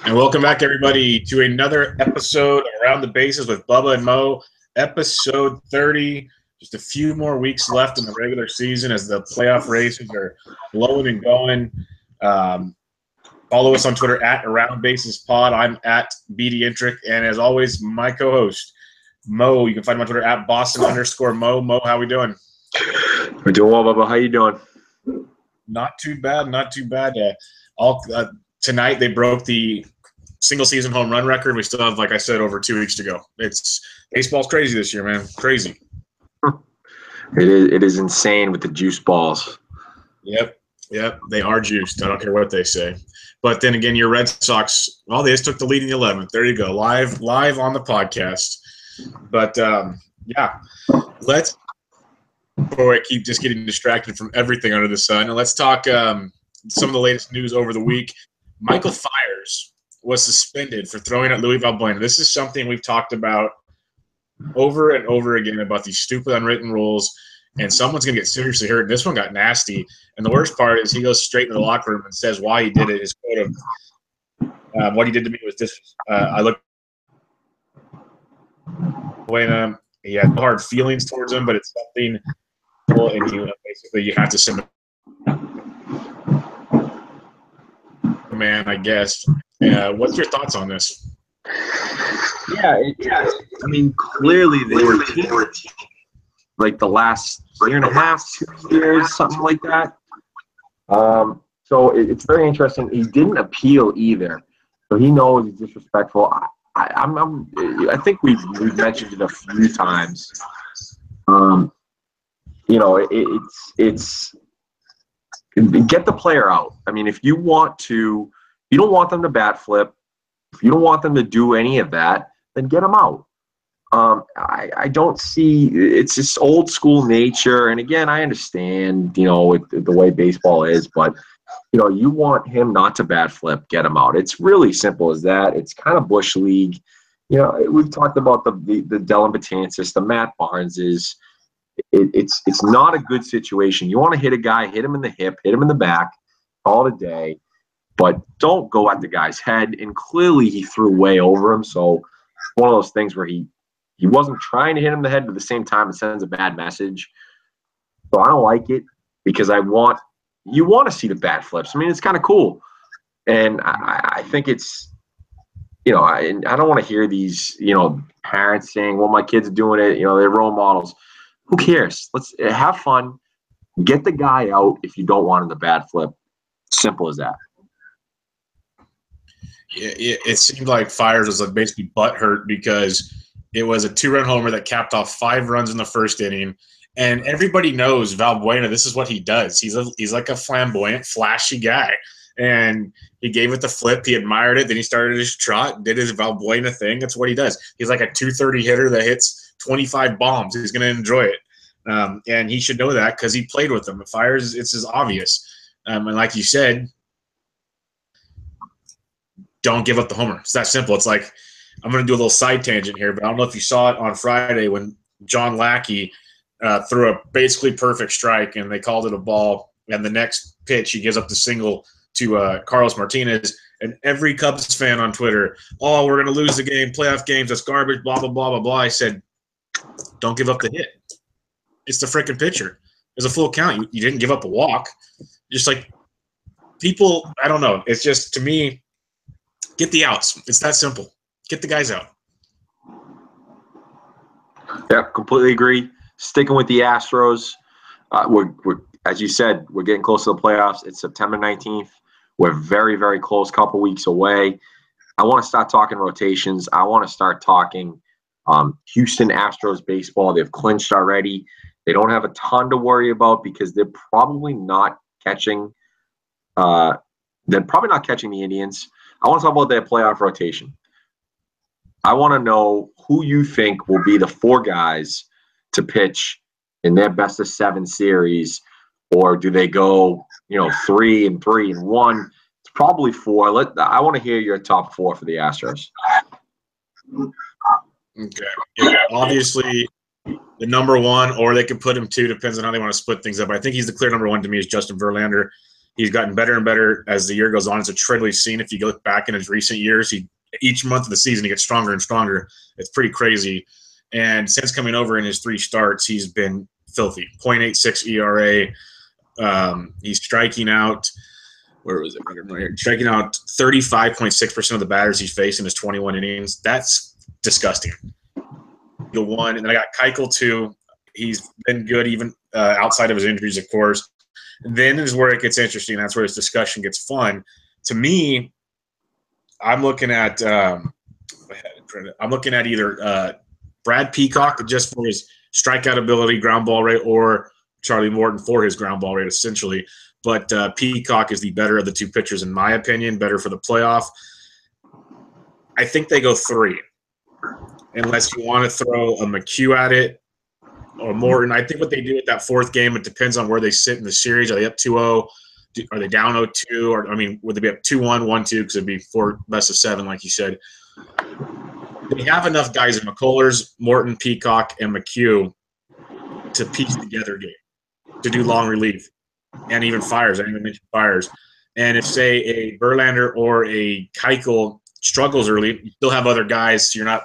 And welcome back, everybody, to another episode Around the Bases with Bubba and Mo, episode 30. Just a few more weeks left in the regular season as the playoff races are blowing and going. Follow us on Twitter at Around Bases Pod. I'm at BD Intric, and as always, my co-host, Mo. You can find him on Twitter at Boston_Mo. Mo, how we doing? We're doing well, Bubba. How you doing? Not too bad, not too bad. Tonight they broke the single-season home run record. We still have, like I said, over 2 weeks to go. Baseball's crazy this year, man. Crazy. It is insane with the juice balls. Yep. They are juiced. I don't care what they say. But then again, your Red Sox, well, they just took the lead in the 11th. There you go, live on the podcast. But before I keep just getting distracted from everything under the sun, let's talk some of the latest news over the week. Michael Fiers was suspended for throwing at Louis Valbuena. This is something we've talked about over and over again about these stupid unwritten rules, and someone's going to get seriously hurt. And this one got nasty. And the worst part is he goes straight into the locker room and says why he did it. His quote of what he did to me was this. I looked at he had hard feelings towards him, but it's something cool, and basically you have to send him. Man, I guess. What's your thoughts on this? Yeah. I mean, clearly they were like the last year and a half, 2 years, something like that. So it's very interesting. He didn't appeal either, so he knows he's disrespectful. I think we've mentioned it a few times. It's get the player out. I mean, if you don't want them to bat flip, if you don't want them to do any of that, then get them out. I don't see, it's just old school nature. And again, I understand, the way baseball is, but you want him not to bat flip, get him out. It's really simple as that. It's kind of Bush League. We've talked about the Dellin Betances, the Matt Barneses. It's not a good situation. You want to hit a guy, hit him in the hip, hit him in the back, call it a day, but don't go at the guy's head. And clearly he threw way over him. So one of those things where he wasn't trying to hit him in the head, but at the same time it sends a bad message. So I don't like it because you want to see the bat flips. I mean, it's kind of cool. And I think it's, I don't want to hear these, parents saying, well, my kids are doing it, they're role models. Who cares? Let's have fun. Get the guy out if you don't want him to bat flip. Simple as that. Yeah, it seemed like Fiers was basically butthurt because it was a 2-run homer that capped off 5 runs in the first inning. And everybody knows Valbuena, this is what he does. He's like a flamboyant, flashy guy. And he gave it the flip. He admired it. Then he started his trot, did his Valbuena thing. That's what he does. He's like a 230 hitter that hits 25 bombs. He's going to enjoy it. And he should know that because he played with them. Fiers, it's as obvious. And like you said, don't give up the homer. It's that simple. It's like, I'm going to do a little side tangent here, but I don't know if you saw it on Friday when John Lackey threw a basically perfect strike and they called it a ball. And the next pitch, he gives up the single to Carlos Martinez. And every Cubs fan on Twitter, oh, we're going to lose the game, playoff games, that's garbage, blah, blah, blah, blah, blah. I said, don't give up the hit. It's the freaking pitcher. There's a full count. You didn't give up a walk. Just like people, I don't know. It's just, to me, get the outs. It's that simple. Get the guys out. Yeah, completely agree. Sticking with the Astros. We're as you said, we're getting close to the playoffs. It's September 19th. We're very, very close, couple weeks away. I want to start talking rotations. I want to start talking Houston Astros baseball. They've clinched already. They don't have a ton to worry about because they're probably not catching the Indians. I want to talk about their playoff rotation. I want to know who you think will be the 4 guys to pitch in their best of 7 series, or do they go, 3 and 3 and 1? It's probably 4. I want to hear your top 4 for the Astros. Okay. Yeah, obviously, the number 1, or they could put him 2, depends on how they want to split things up. I think he's the clear number 1 to me is Justin Verlander. He's gotten better and better as the year goes on. It's a trend we've seen. If you look back in his recent years, each month of the season he gets stronger and stronger. It's pretty crazy. And since coming over in his 3 starts, he's been filthy. 0.86 ERA. He's striking out. Where was it? Right here. Striking out 35.6% of the batters he's faced in his 21 innings. That's disgusting. The one, and then I got Keuchel too. He's been good even outside of his injuries, of course. And then is where it gets interesting. That's where his discussion gets fun. To me, I'm looking at either Brad Peacock just for his strikeout ability, ground ball rate, or Charlie Morton for his ground ball rate, essentially. But Peacock is the better of the 2 pitchers, in my opinion, better for the playoff. I think they go 3, unless you want to throw a McHugh at it or Morton. I think what they do at that 4th game, it depends on where they sit in the series. Are they up 2-0? Are they down 0-2? Or, I mean, would they be up 2-1, 1-2? Because it'd be 4 best of 7, like you said. They have enough guys in McCullers, Morton, Peacock, and McHugh to piece together a game, to do long relief, and even Fiers. I didn't even mention Fiers. And if, say, a Verlander or a Keuchel struggles early, you still have other guys, so you're not,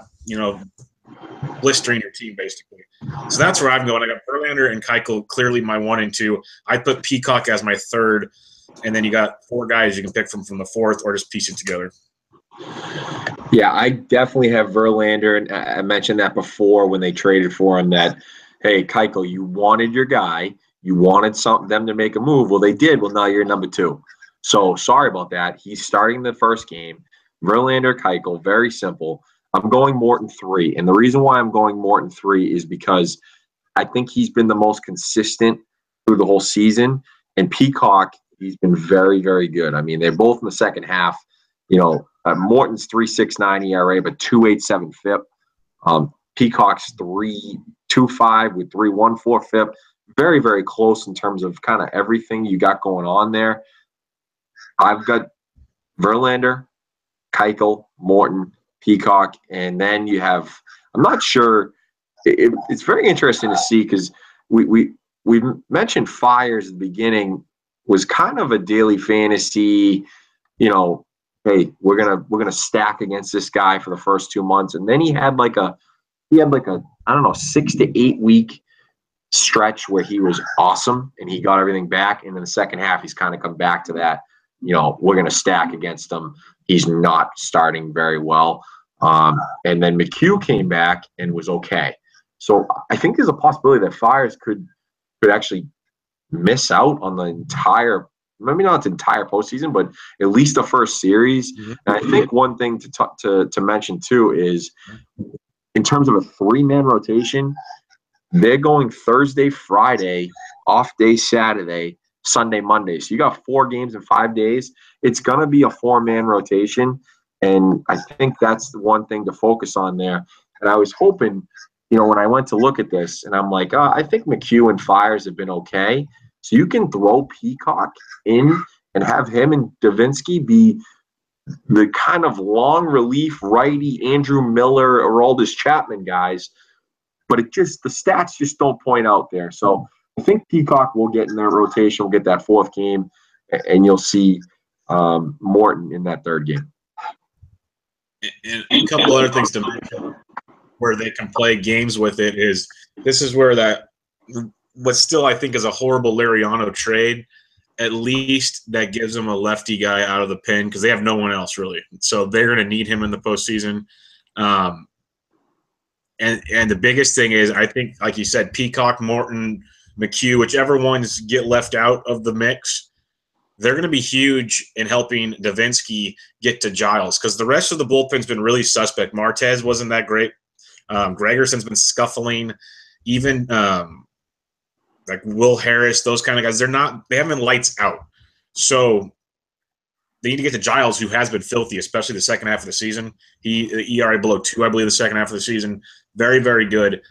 blistering your team, basically. So that's where I'm going. I got Verlander and Keuchel clearly my 1 and 2. I put Peacock as my 3rd, and then you got 4 guys you can pick from the 4th or just piece it together. Yeah, I definitely have Verlander, and I mentioned that before when they traded for him that, hey, Keuchel, you wanted your guy. You wanted them to make a move. Well, they did. Well, now you're number 2. So sorry about that. He's starting the first game. Verlander, Keuchel, very simple. I'm going Morton 3. And the reason why I'm going Morton 3 is because I think he's been the most consistent through the whole season. And Peacock, he's been very, very good. I mean, they're both in the second half. Morton's 3.69 ERA, but 2.87 FIP. Peacock's 3.25 with 3.14 FIP. Very, very close in terms of kind of everything you got going on there. I've got Verlander, Keuchel, Morton, Peacock, and then you have – I'm not sure – it's very interesting to see because we mentioned Fiers at the beginning was kind of a daily fantasy, hey, we're gonna stack against this guy for the first 2 months, and then he had like a I don't know 6 to 8 week stretch where he was awesome and he got everything back, and in the second half he's kind of come back to that. We're gonna stack against him. He's not starting very well, and then McHugh came back and was okay. So I think there's a possibility that Fiers could actually miss out on the entire. Maybe not the entire postseason, but at least the first series. Mm-hmm. And I think one thing to mention too is in terms of a 3-man rotation, they're going Thursday, Friday, off day Saturday, Sunday, Monday. So you got 4 games in 5 days. It's going to be a 4-man rotation. And I think that's the one thing to focus on there. And I was hoping, when I went to look at this and I'm like, I think McHugh and Fiers have been okay. So you can throw Peacock in and have him and Davinsky be the kind of long relief righty Andrew Miller or Aroldis Chapman guys, but the stats just don't point out there. So I think Peacock will get in that rotation, will get that 4th game, and you'll see Morton in that 3rd game. And a couple other things to mention where they can play games with it is this is where that – what still I think is a horrible Liriano trade, at least that gives them a lefty guy out of the pen because they have no one else really. So they're going to need him in the postseason. And the biggest thing is I think, like you said, Peacock, Morton, McHugh, whichever ones get left out of the mix, they're going to be huge in helping Davinsky get to Giles because the rest of the bullpen's been really suspect. Martez wasn't that great. Gregerson's been scuffling. Even like Will Harris, those kind of guys, they haven't been lights out. So they need to get to Giles, who has been filthy, especially the second half of the season. He ERA below 2, I believe, the second half of the season. Very, very good.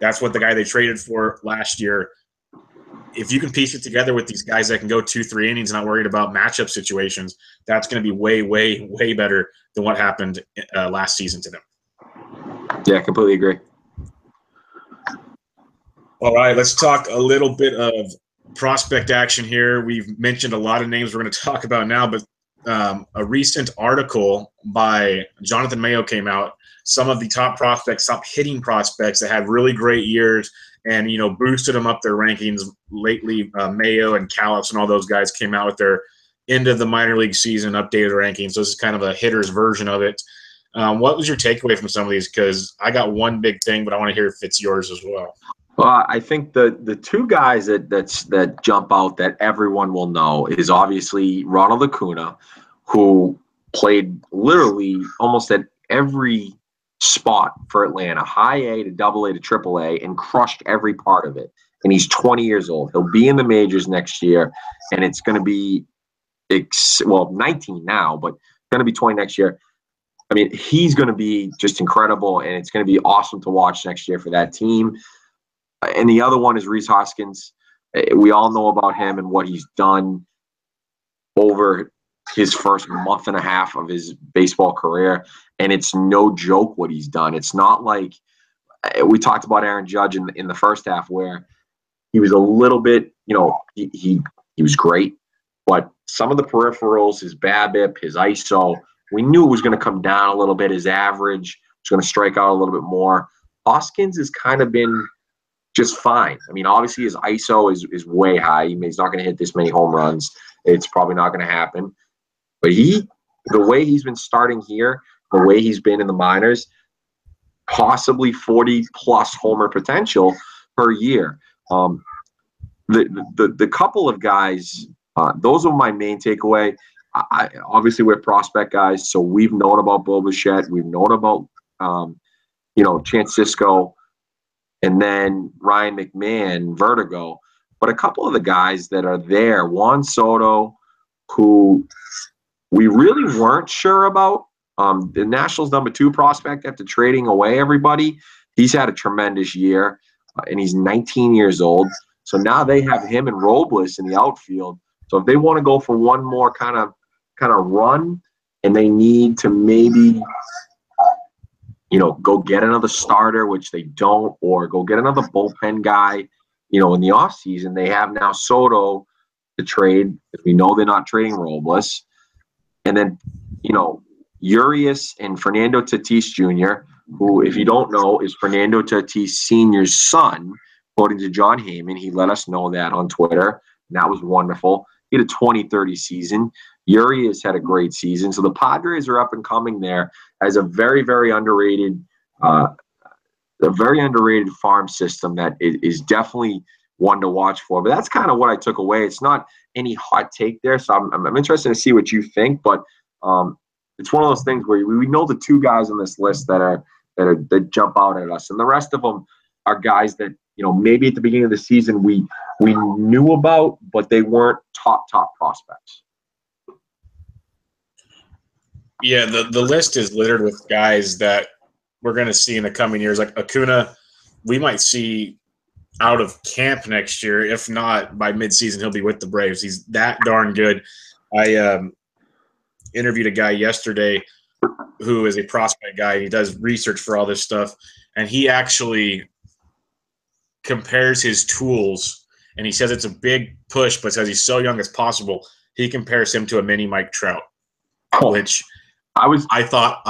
That's what the guy they traded for last year. If you can piece it together with these guys that can go 2-3 innings, not worried about matchup situations, that's going to be way, way, way better than what happened last season to them. Yeah, I completely agree. All right, let's talk a little bit of prospect action here. We've mentioned a lot of names we're going to talk about now, but a recent article by Jonathan Mayo came out. Some of the top prospects, top hitting prospects that had really great years and, boosted them up their rankings lately. Mayo and Callis and all those guys came out with their end of the minor league season updated rankings. So this is kind of a hitter's version of it. What was your takeaway from some of these? Because I got one big thing, but I want to hear if it's yours as well. Well, I think the two guys that jump out that everyone will know is obviously Ronald Acuna, who played literally almost at every spot for Atlanta, high A to double A to triple A, and crushed every part of it. And he's 20 years old. He'll be in the majors next year, and it's going to be 19 now, but going to be 20 next year. I mean, he's going to be just incredible, and it's going to be awesome to watch next year for that team. And the other one is Rhys Hoskins. We all know about him and what he's done over his first month and a half of his baseball career. And it's no joke what he's done. It's not like we talked about Aaron Judge in the first half where he was a little bit, he was great. But some of the peripherals, his BABIP, his ISO, we knew it was going to come down a little bit. His average was going to strike out a little bit more. Hoskins has kind of been just fine. I mean, obviously his ISO is way high. He's not going to hit this many home runs. It's probably not going to happen. But the way he's been starting here, the way he's been in the minors, possibly 40-plus homer potential per year. The couple of guys, those are my main takeaway. Obviously, we're prospect guys, so we've known about Bo Bichette. We've known about, Chance Sisco, and then Ryan McMahon, Vertigo. But a couple of the guys that are there, Juan Soto, who we really weren't sure about. The Nationals' #2 prospect after trading away everybody. He's had a tremendous year, and he's 19 years old. So now they have him and Robles in the outfield. So if they want to go for one more kind of run, and they need to maybe, go get another starter, which they don't, or go get another bullpen guy, in the offseason, they have now Soto to trade, because we know they're not trading Robles. And then, Urias and Fernando Tatis Jr., who, if you don't know, is Fernando Tatis Sr.'s son, according to John Heyman. He let us know that on Twitter, and that was wonderful. He had a 20-30 season. Urias had a great season. So the Padres are up and coming there as a very, very underrated farm system that is definitely one to watch for. But that's kind of what I took away. It's not any hot take there, so I'm interested to see what you think. But it's one of those things where we know the two guys on this list that jump out at us, and the rest of them are guys that maybe at the beginning of the season we knew about, but they weren't top prospects. Yeah, the list is littered with guys that we're going to see in the coming years. Like Acuna, we might see out of camp next year. If not, by midseason, he'll be with the Braves. He's that darn good. I interviewed a guy yesterday who is a prospect guy. He does research for all this stuff, and he actually compares his tools, and he says it's a big push, but says he's so young as possible. He compares him to a mini Mike Trout, which I thought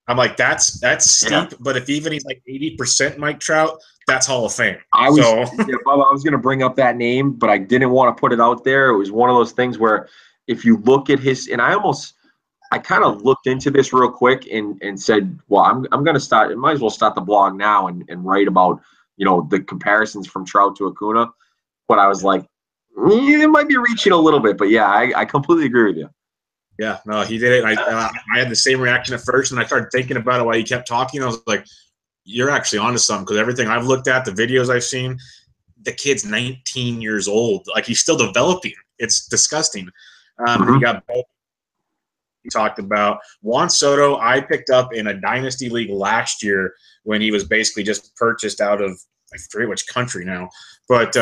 I'm like that's steep, yeah. But if even he's like 80% Mike Trout, that's Hall of Fame. I was going to bring up that name, but I didn't want to put it out there. It was one of those things where if you look at his, and I kind of looked into this real quick and said, well, I'm going to start. I might as well start the blog now and write about the comparisons from Trout to Acuna. But I was like, it might be reaching a little bit. But yeah, I completely agree with you. Yeah, no, he did it. I had the same reaction at first, and I started thinking about it while he kept talking. I was like, you're actually onto something, because everything I've looked at, the videos I've seen, the kid's 19 years old. Like, he's still developing. It's disgusting. You got both. He talked about Juan Soto. I picked up in a dynasty league last year when he was basically just purchased out of, I forget which country now, but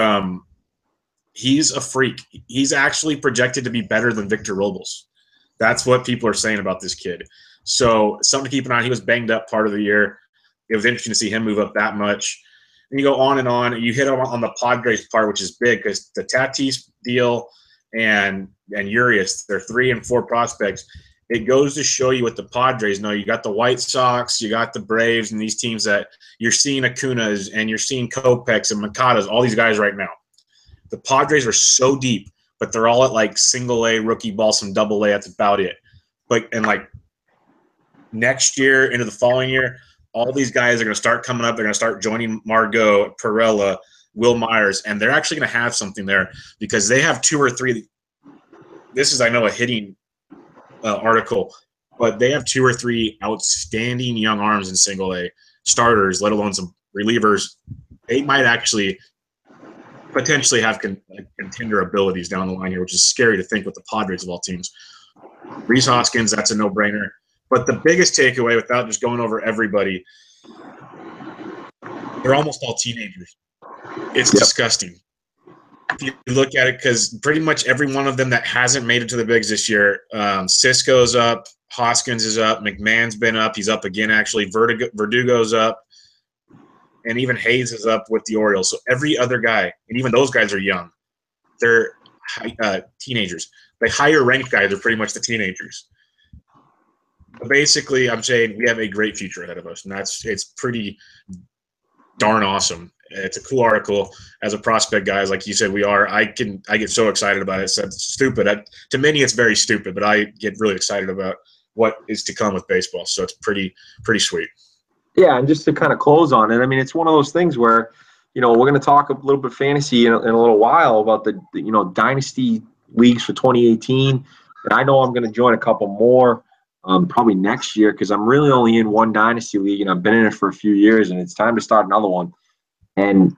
he's a freak. He's actually projected to be better than Victor Robles. That's what people are saying about this kid. So something to keep an eye on. He was banged up part of the year. It was interesting to see him move up that much. and you go on and on. You hit on the Padres part, which is big because the Tatis deal and Urias, they're 3 and 4 prospects. It goes to show you what the Padres know. You got the White Sox, you got the Braves, and these teams that you're seeing Acuna's and you're seeing Kopechs and Makadas, all these guys right now. The Padres are so deep, but they're all at like single A, rookie ball, some double A. That's about it. And like next year into the following year, all these guys are going to start coming up. They're going to start joining Margot, Perella, Will Myers, and they're actually going to have something there because they have 2 or 3. This is, I know, a hitting article, but they have 2 or 3 outstanding young arms in single A starters, let alone some relievers. They might actually potentially have contender abilities down the line here, which is scary to think with the Padres of all teams. Rhys Hoskins, that's a no-brainer. But the biggest takeaway, without just going over everybody, they're almost all teenagers. It's disgusting. If you look at it, because pretty much every one of them that hasn't made it to the bigs this year, Cisco's up, Hoskins is up, McMahon's been up. He's up again, actually. Verdugo's up. And even Hayes is up with the Orioles. So every other guy, and even those guys are young. They're teenagers. The higher ranked guys are pretty much the teenagers. But basically, I'm saying we have a great future ahead of us, and it's pretty darn awesome. It's a cool article. As a prospect guy, like you said, we are. I get so excited about it. It's stupid. To many, it's very stupid, but I get really excited about what is to come with baseball. So it's pretty sweet. Yeah, and just to kind of close on it, I mean, it's one of those things where, we're going to talk a little bit fantasy in a little while about the dynasty leagues for 2018. And I know I'm going to join a couple more probably next year because I'm really only in one dynasty league and I've been in it for a few years and it's time to start another one. And,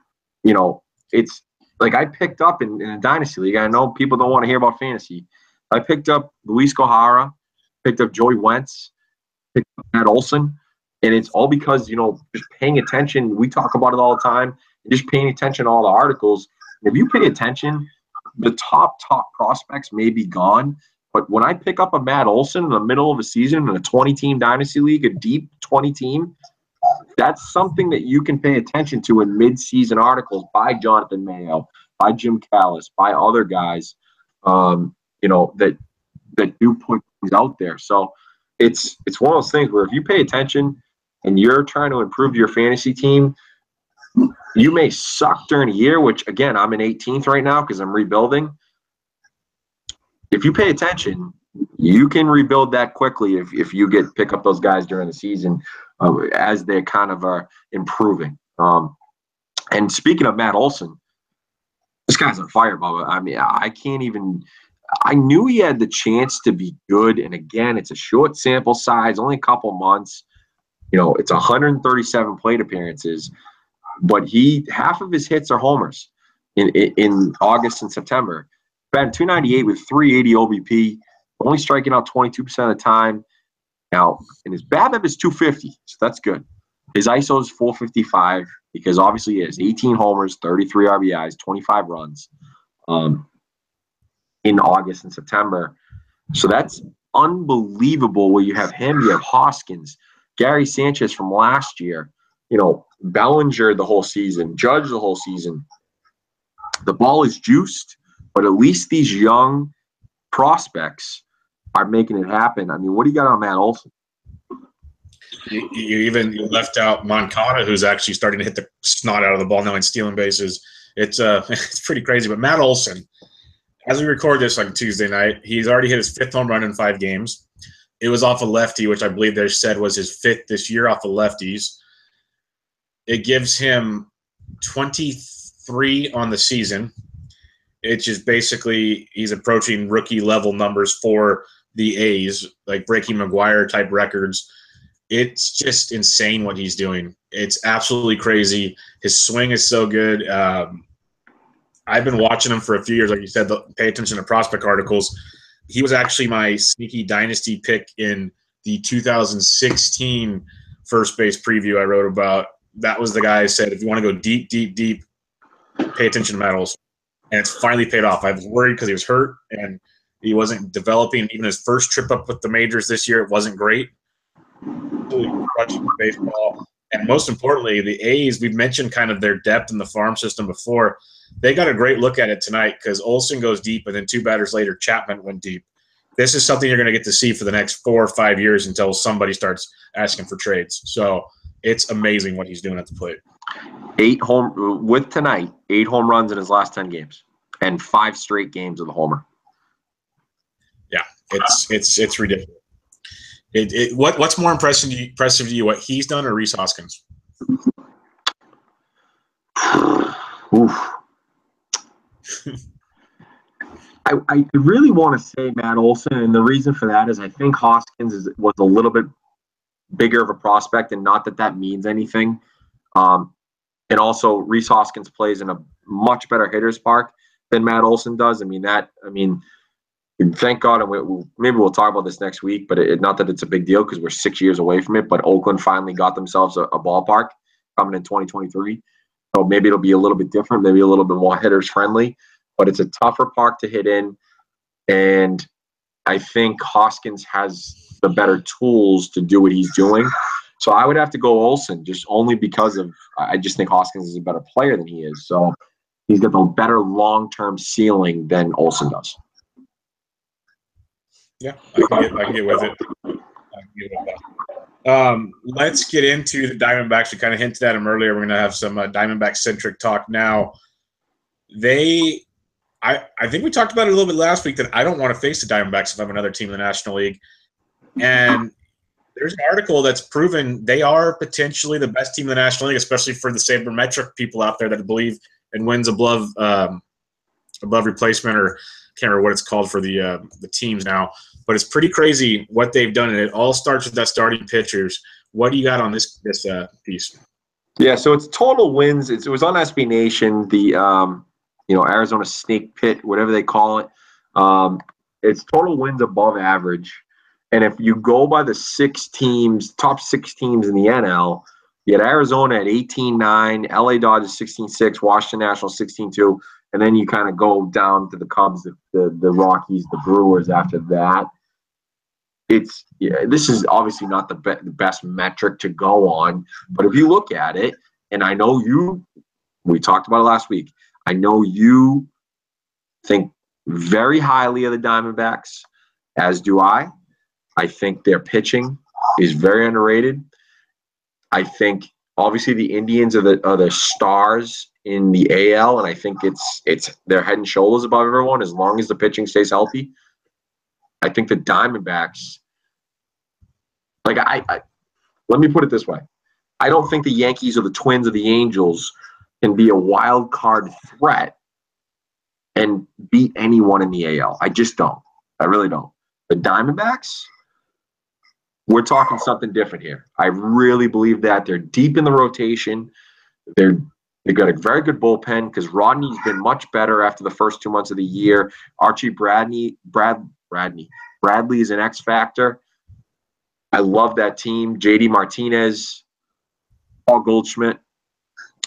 it's like I picked up in a dynasty league. I know people don't want to hear about fantasy. I picked up Luis Gohara, picked up Joey Wentz, picked up Matt Olson. And it's all because, just paying attention. We talk about it all the time. And just paying attention to all the articles. And if you pay attention, the top prospects may be gone. But when I pick up a Matt Olson in the middle of a season in a 20-team dynasty league, a deep 20-team, that's something that you can pay attention to in mid-season articles by Jonathan Mayo, by Jim Callis, by other guys, that do put things out there. So it's one of those things where if you pay attention and you're trying to improve your fantasy team, you may suck during a year, which, again, I'm in 18th right now because I'm rebuilding. If you pay attention, you can rebuild that quickly if you pick up those guys during the season as they kind of are improving. And speaking of Matt Olson, this guy's on fire, Bubba. I mean, I knew he had the chance to be good. And again, it's a short sample size, only a couple months. It's 137 plate appearances, but half of his hits are homers in August and September. Batting 298 with 380 OBP, only striking out 22% of the time. Now, and his BABIP is 250, so that's good. His ISO is 455 because obviously he has 18 homers, 33 RBIs, 25 runs in August and September. So that's unbelievable where you have him, you have Hoskins, Gary Sanchez from last year, Bellinger the whole season, Judge the whole season. The ball is juiced, but at least these young prospects are making it happen. I mean, what do you got on Matt Olson? You left out Moncada, who's actually starting to hit the snot out of the ball now and stealing bases. It's pretty crazy. But Matt Olson, as we record this on Tuesday night, he's already hit his 5th home run in 5 games. It was off a lefty, which I believe they said was his 5th this year off of lefties. It gives him 23 on the season. It's just basically he's approaching rookie level numbers for the A's, like breaking McGuire type records. It's just insane what he's doing. It's absolutely crazy. His swing is so good. I've been watching him for a few years. Like you said, pay attention to prospect articles. He was actually my sneaky dynasty pick in the 2016 first base preview I wrote about. That was the guy I said, if you want to go deep, deep, deep, pay attention to Matt Olson. And it's finally paid off. I was worried because he was hurt and he wasn't developing. Even his first trip up with the majors this year, it wasn't great. Watching baseball. And most importantly, the A's, we've mentioned kind of their depth in the farm system before. They got a great look at it tonight because Olson goes deep, and then 2 batters later, Chapman went deep. This is something you're going to get to see for the next 4 or 5 years until somebody starts asking for trades. So it's amazing what he's doing at the plate. 8 home runs in his last 10 games, and 5 straight games of the homer. Yeah, it's ridiculous. What's more impressive to you, what he's done or Rhys Hoskins? Oof. I really want to say Matt Olson, and the reason for that is I think Hoskins was a little bit bigger of a prospect, and not that means anything. And also, Rhys Hoskins plays in a much better hitter's park than Matt Olson does. Thank God, and maybe we'll talk about this next week, but not that it's a big deal because we're 6 years away from it, but Oakland finally got themselves a ballpark coming in 2023. So maybe it'll be a little bit different, maybe a little bit more hitters friendly, but it's a tougher park to hit in. And I think Hoskins has the better tools to do what he's doing. So I would have to go Olson just only because I just think Hoskins is a better player than he is. So he's got the better long-term ceiling than Olson does. Yeah, I can get with it. Let's get into the Diamondbacks. We kind of hinted at them earlier. We're going to have some Diamondback-centric talk now. I think we talked about it a little bit last week that I don't want to face the Diamondbacks if I'm another team in the National League. And there's an article that's proven they are potentially the best team in the National League, especially for the sabermetric people out there that believe in wins above replacement, or can't remember what it's called for the teams now. But it's pretty crazy what they've done, and it all starts with that starting pitchers. What do you got on this piece? Yeah, so it's total wins. It was on SB Nation, the Arizona Snake Pit, whatever they call it. It's total wins above average. And if you go by the top 6 teams in the NL, you had Arizona at 18-9, LA Dodgers 16-6, Washington Nationals 16-2, and then you kind of go down to the Cubs, the Rockies, the Brewers after that. This is obviously not the best metric to go on, but if you look at it, and I know we talked about it last week, I know you think very highly of the Diamondbacks, as do I. I think their pitching is very underrated. I think obviously the Indians are the stars in the AL, and I think it's they're head and shoulders above everyone as long as the pitching stays healthy. I think the Diamondbacks, let me put it this way. I don't think the Yankees or the Twins or the Angels can be a wild card threat and beat anyone in the AL. I just don't. I really don't. The Diamondbacks, we're talking something different here. I really believe that. They're deep in the rotation. They've got a very good bullpen because Rodney's been much better after the first 2 months of the year. Archie Bradley is an X factor. I love that team. JD Martinez, Paul Goldschmidt.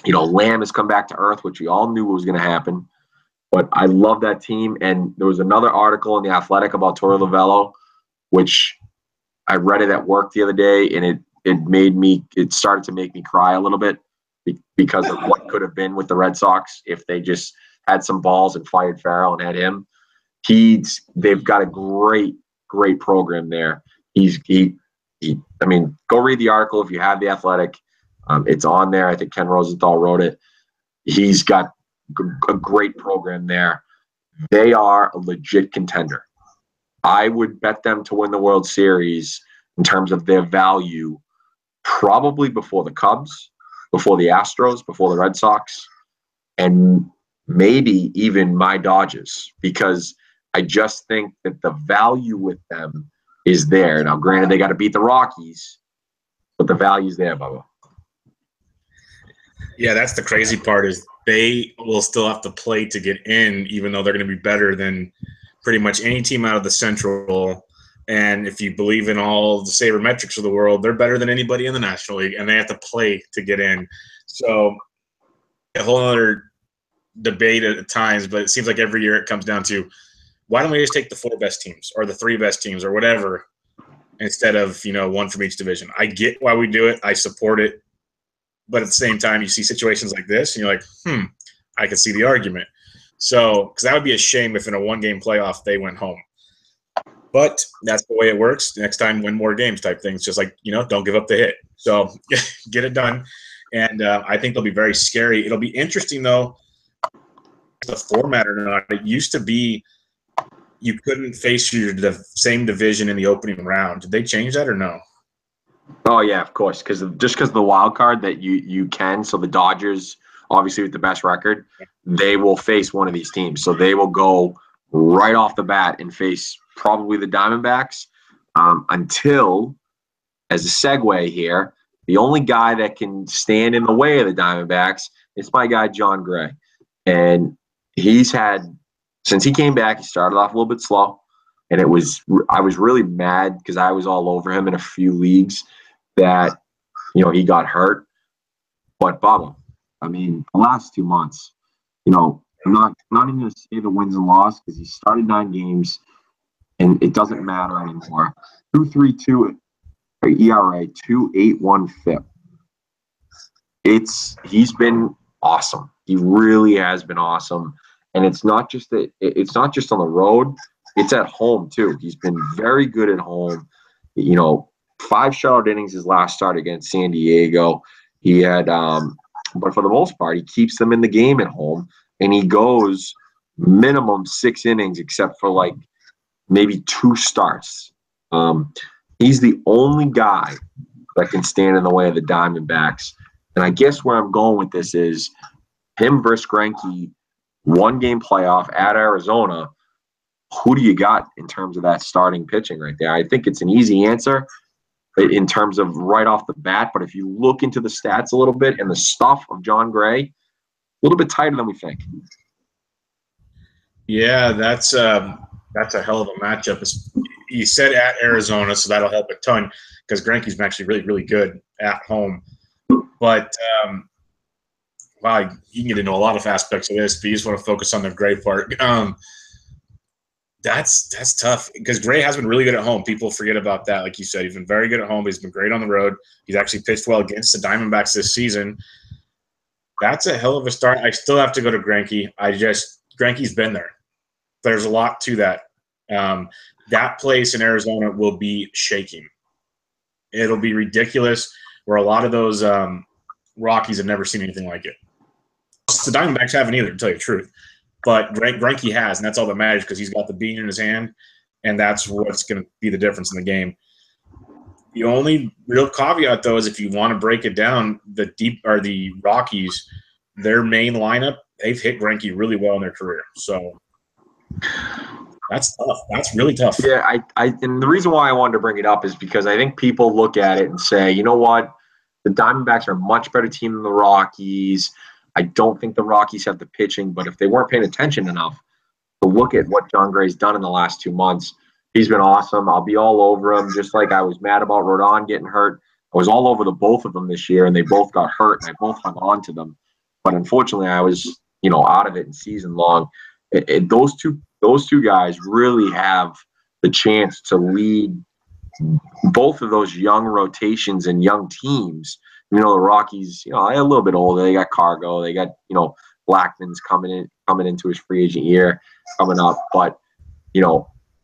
Lamb has come back to earth, which we all knew was going to happen. But I love that team. And there was another article in The Athletic about Torey Lovullo, which I read it at work the other day, and it started to make me cry a little bit because of what could have been with the Red Sox if they just had some balls and fired Farrell and had him. They've got a great program there. Go read the article if you have The Athletic. It's on there. I think Ken Rosenthal wrote it. He's got a great program there. They are a legit contender. I would bet them to win the World Series in terms of their value, probably before the Cubs, before the Astros, before the Red Sox, and maybe even my Dodgers, because I just think that the value with them is there. Now, granted, they got to beat the Rockies, but the value's there, Bubba. Yeah, that's the crazy part is they will still have to play to get in, even though they're going to be better than pretty much any team out of the Central. And if you believe in all the sabermetrics of the world, they're better than anybody in the National League, and they have to play to get in. So a whole other debate at times, but it seems like every year it comes down to why don't we just take the 4 best teams or the 3 best teams or whatever instead of, one from each division. I get why we do it. I support it. But at the same time, you see situations like this, and you're like, I could see the argument. So, because that would be a shame if in a one-game playoff they went home. But that's the way it works. Next time, win more games type things. Just like, don't give up the hit. So get it done. And I think they'll be very scary. It'll be interesting, though, the format or not. It used to be you couldn't face your same division in the opening round. Did they change that or no? Oh, yeah, of course. Because of the wild card that you can. So the Dodgers, obviously with the best record, they will face one of these teams. So they will go right off the bat and face probably the Diamondbacks until, as a segue here, the only guy that can stand in the way of the Diamondbacks is my guy, John Gray. And he's had, since he came back, he started off a little bit slow. And I was really mad because I was all over him in a few leagues that, he got hurt. But Bubba, I mean, the last 2 months, I'm not even going to say the wins and losses because he started 9 games. And it doesn't matter anymore. 2.32 ERA, 2.81 FIP. He's been awesome. He really has been awesome. And it's not just on the road, it's at home too. He's been very good at home. 5 shutout innings his last start against San Diego. He had but for the most part, he keeps them in the game at home, and he goes minimum 6 innings except for like maybe 2 starts. He's the only guy that can stand in the way of the Diamondbacks. And I guess where I'm going with this is him versus Greinke, 1-game playoff at Arizona. Who do you got in terms of that starting pitching right there? I think it's an easy answer in terms of right off the bat. But if you look into the stats a little bit and the stuff of John Gray, a little bit tighter than we think. Yeah, that's a hell of a matchup. You said at Arizona, so that'll help a ton because Greinke's been actually really, really good at home. But, wow, you can get into a lot of aspects of this, but you just want to focus on the Gray part. That's tough because Gray has been really good at home. People forget about that. Like you said, he's been very good at home. He's been great on the road. He's actually pitched well against the Diamondbacks this season. That's a hell of a start. I still have to go to Greinke. Greinke's been there. There's a lot to that. That place in Arizona will be shaking. It'll be ridiculous where a lot of those Rockies have never seen anything like it. The Diamondbacks haven't either, to tell you the truth. But Greinke has, and that's all that matters because he's got the bean in his hand, and that's what's going to be the difference in the game. The only real caveat, though, is if you want to break it down, the Rockies, their main lineup, they've hit Greinke really well in their career. So that's tough. That's really tough. Yeah, and the reason why I wanted to bring it up is because I think people look at it and say, you know what, the Diamondbacks are a much better team than the Rockies. I don't think the Rockies have the pitching, but if they weren't paying attention enough to look at what John Gray's done in the last 2 months, he's been awesome. I'll be all over him, just like I was mad about Rodon getting hurt. I was all over the both of them this year, and they both got hurt, and I both hung on to them. But unfortunately, I was, out of it in season long. Those two guys really have the chance to lead both of those young rotations and young teams. The Rockies, they're a little bit older. They got Cargo. They got, Blackman's coming into his free agent year coming up. But,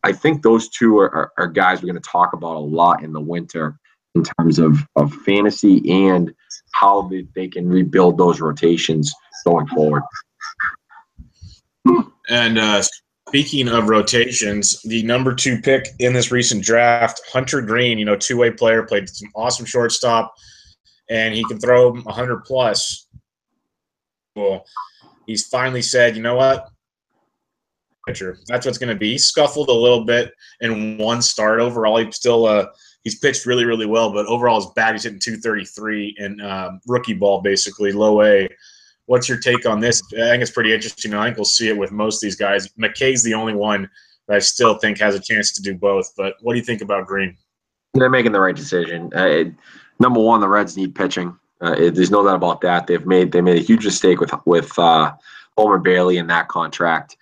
I think those two are guys we're going to talk about a lot in the winter in terms of fantasy and how they can rebuild those rotations going forward. And speaking of rotations, the number 2 pick in this recent draft, Hunter Green, two-way player, played some awesome shortstop, and he can throw 100 plus. Well, he's finally said, you know what? Pitcher. That's what's going to be. He scuffled a little bit in one start. Overall, he's pitched really, really well, but overall his bat, he's hitting 233 in rookie ball, basically, low A. What's your take on this? I think it's pretty interesting. I think we'll see it with most of these guys. McKay's the only one that I still think has a chance to do both, but what do you think about Green? They're making the right decision. Number one, the Reds need pitching. There's no doubt about that. They made a huge mistake with Homer Bailey in that contract,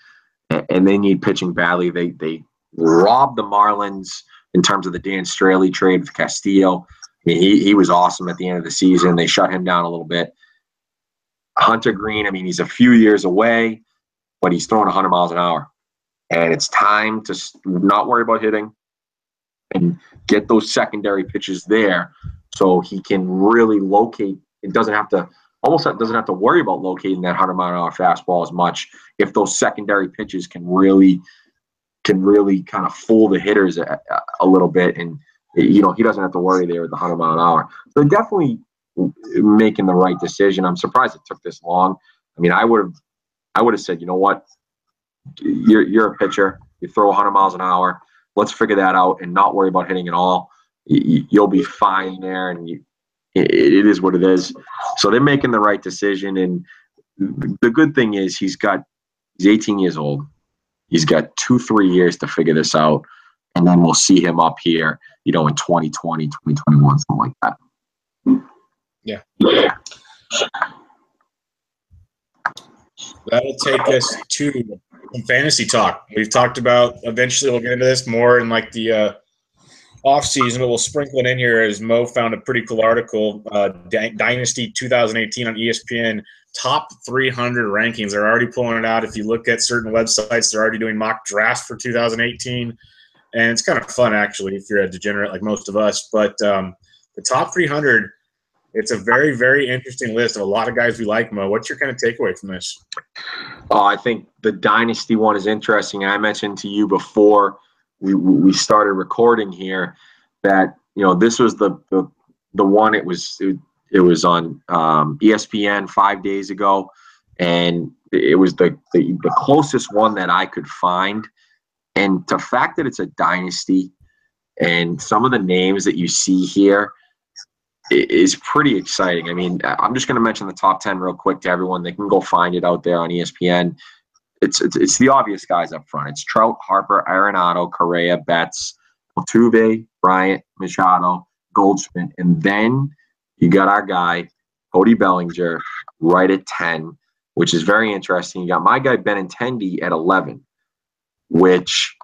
and they need pitching badly. They robbed the Marlins in terms of the Dan Straley trade with Castillo. mean, he was awesome at the end of the season. They shut him down a little bit. Hunter Green, I mean, he's a few years away, but he's throwing 100 miles an hour. And it's time to not worry about hitting and get those secondary pitches there so he can really locate. It doesn't have to worry about locating that 100-mile-an-hour fastball as much if those secondary pitches can really kind of fool the hitters a little bit. And, he doesn't have to worry there with the 100-mile-an-hour. So definitely making the right decision. I'm surprised it took this long. I mean, I would have said, you know what? You're a pitcher. You throw 100 miles an hour. Let's figure that out and not worry about hitting at all. You'll be fine there, and it is what it is. So they're making the right decision. And the good thing is he's 18 years old. He's got 2-3 years to figure this out, and then we'll see him up here, in 2020, 2021, something like that. Yeah. That'll take us to some fantasy talk. We've talked about, eventually we'll get into this more in like the off season, but we'll sprinkle it in here as Mo found a pretty cool article, Dynasty 2018 on ESPN, top 300 rankings. They're already pulling it out. If you look at certain websites, they're already doing mock drafts for 2018. And it's kind of fun, actually, if you're a degenerate like most of us. But the top 300, it's a very, very interesting list of a lot of guys we like, Mo. What's your kind of takeaway from this? Oh, I think the Dynasty one is interesting. I mentioned to you before we started recording here that, this was the one, it was on ESPN 5 days ago, and it was the closest one that I could find. And the fact that it's a Dynasty and some of the names that you see here is pretty exciting. I mean, I'm just going to mention the top 10 real quick to everyone. They can go find it out there on ESPN. It's the obvious guys up front. It's Trout, Harper, Arenado, Correa, Betts, Altuve, Bryant, Machado, Goldschmidt. And then you got our guy, Cody Bellinger, right at 10, which is very interesting. You got my guy, Benintendi, at 11, which,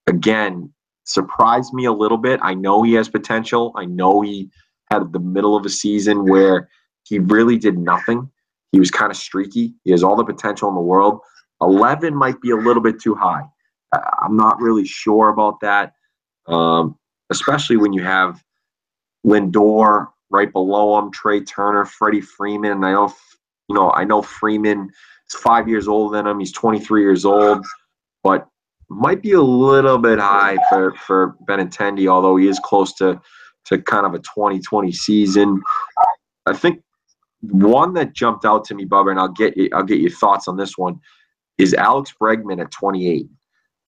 again, surprised me a little bit. I know he has potential. I know he had the middle of a season where he really did nothing. He was kind of streaky. He has all the potential in the world. 11 might be a little bit too high. I'm not really sure about that, especially when you have Lindor right below him, Trey Turner, Freddie Freeman. I know Freeman is 5 years older than him. He's 23 years old, but might be a little bit high for Benintendi, although he is close to kind of a 2020 season. I think one that jumped out to me, Bubba, and I'll get your thoughts on this one, is Alex Bregman at 28.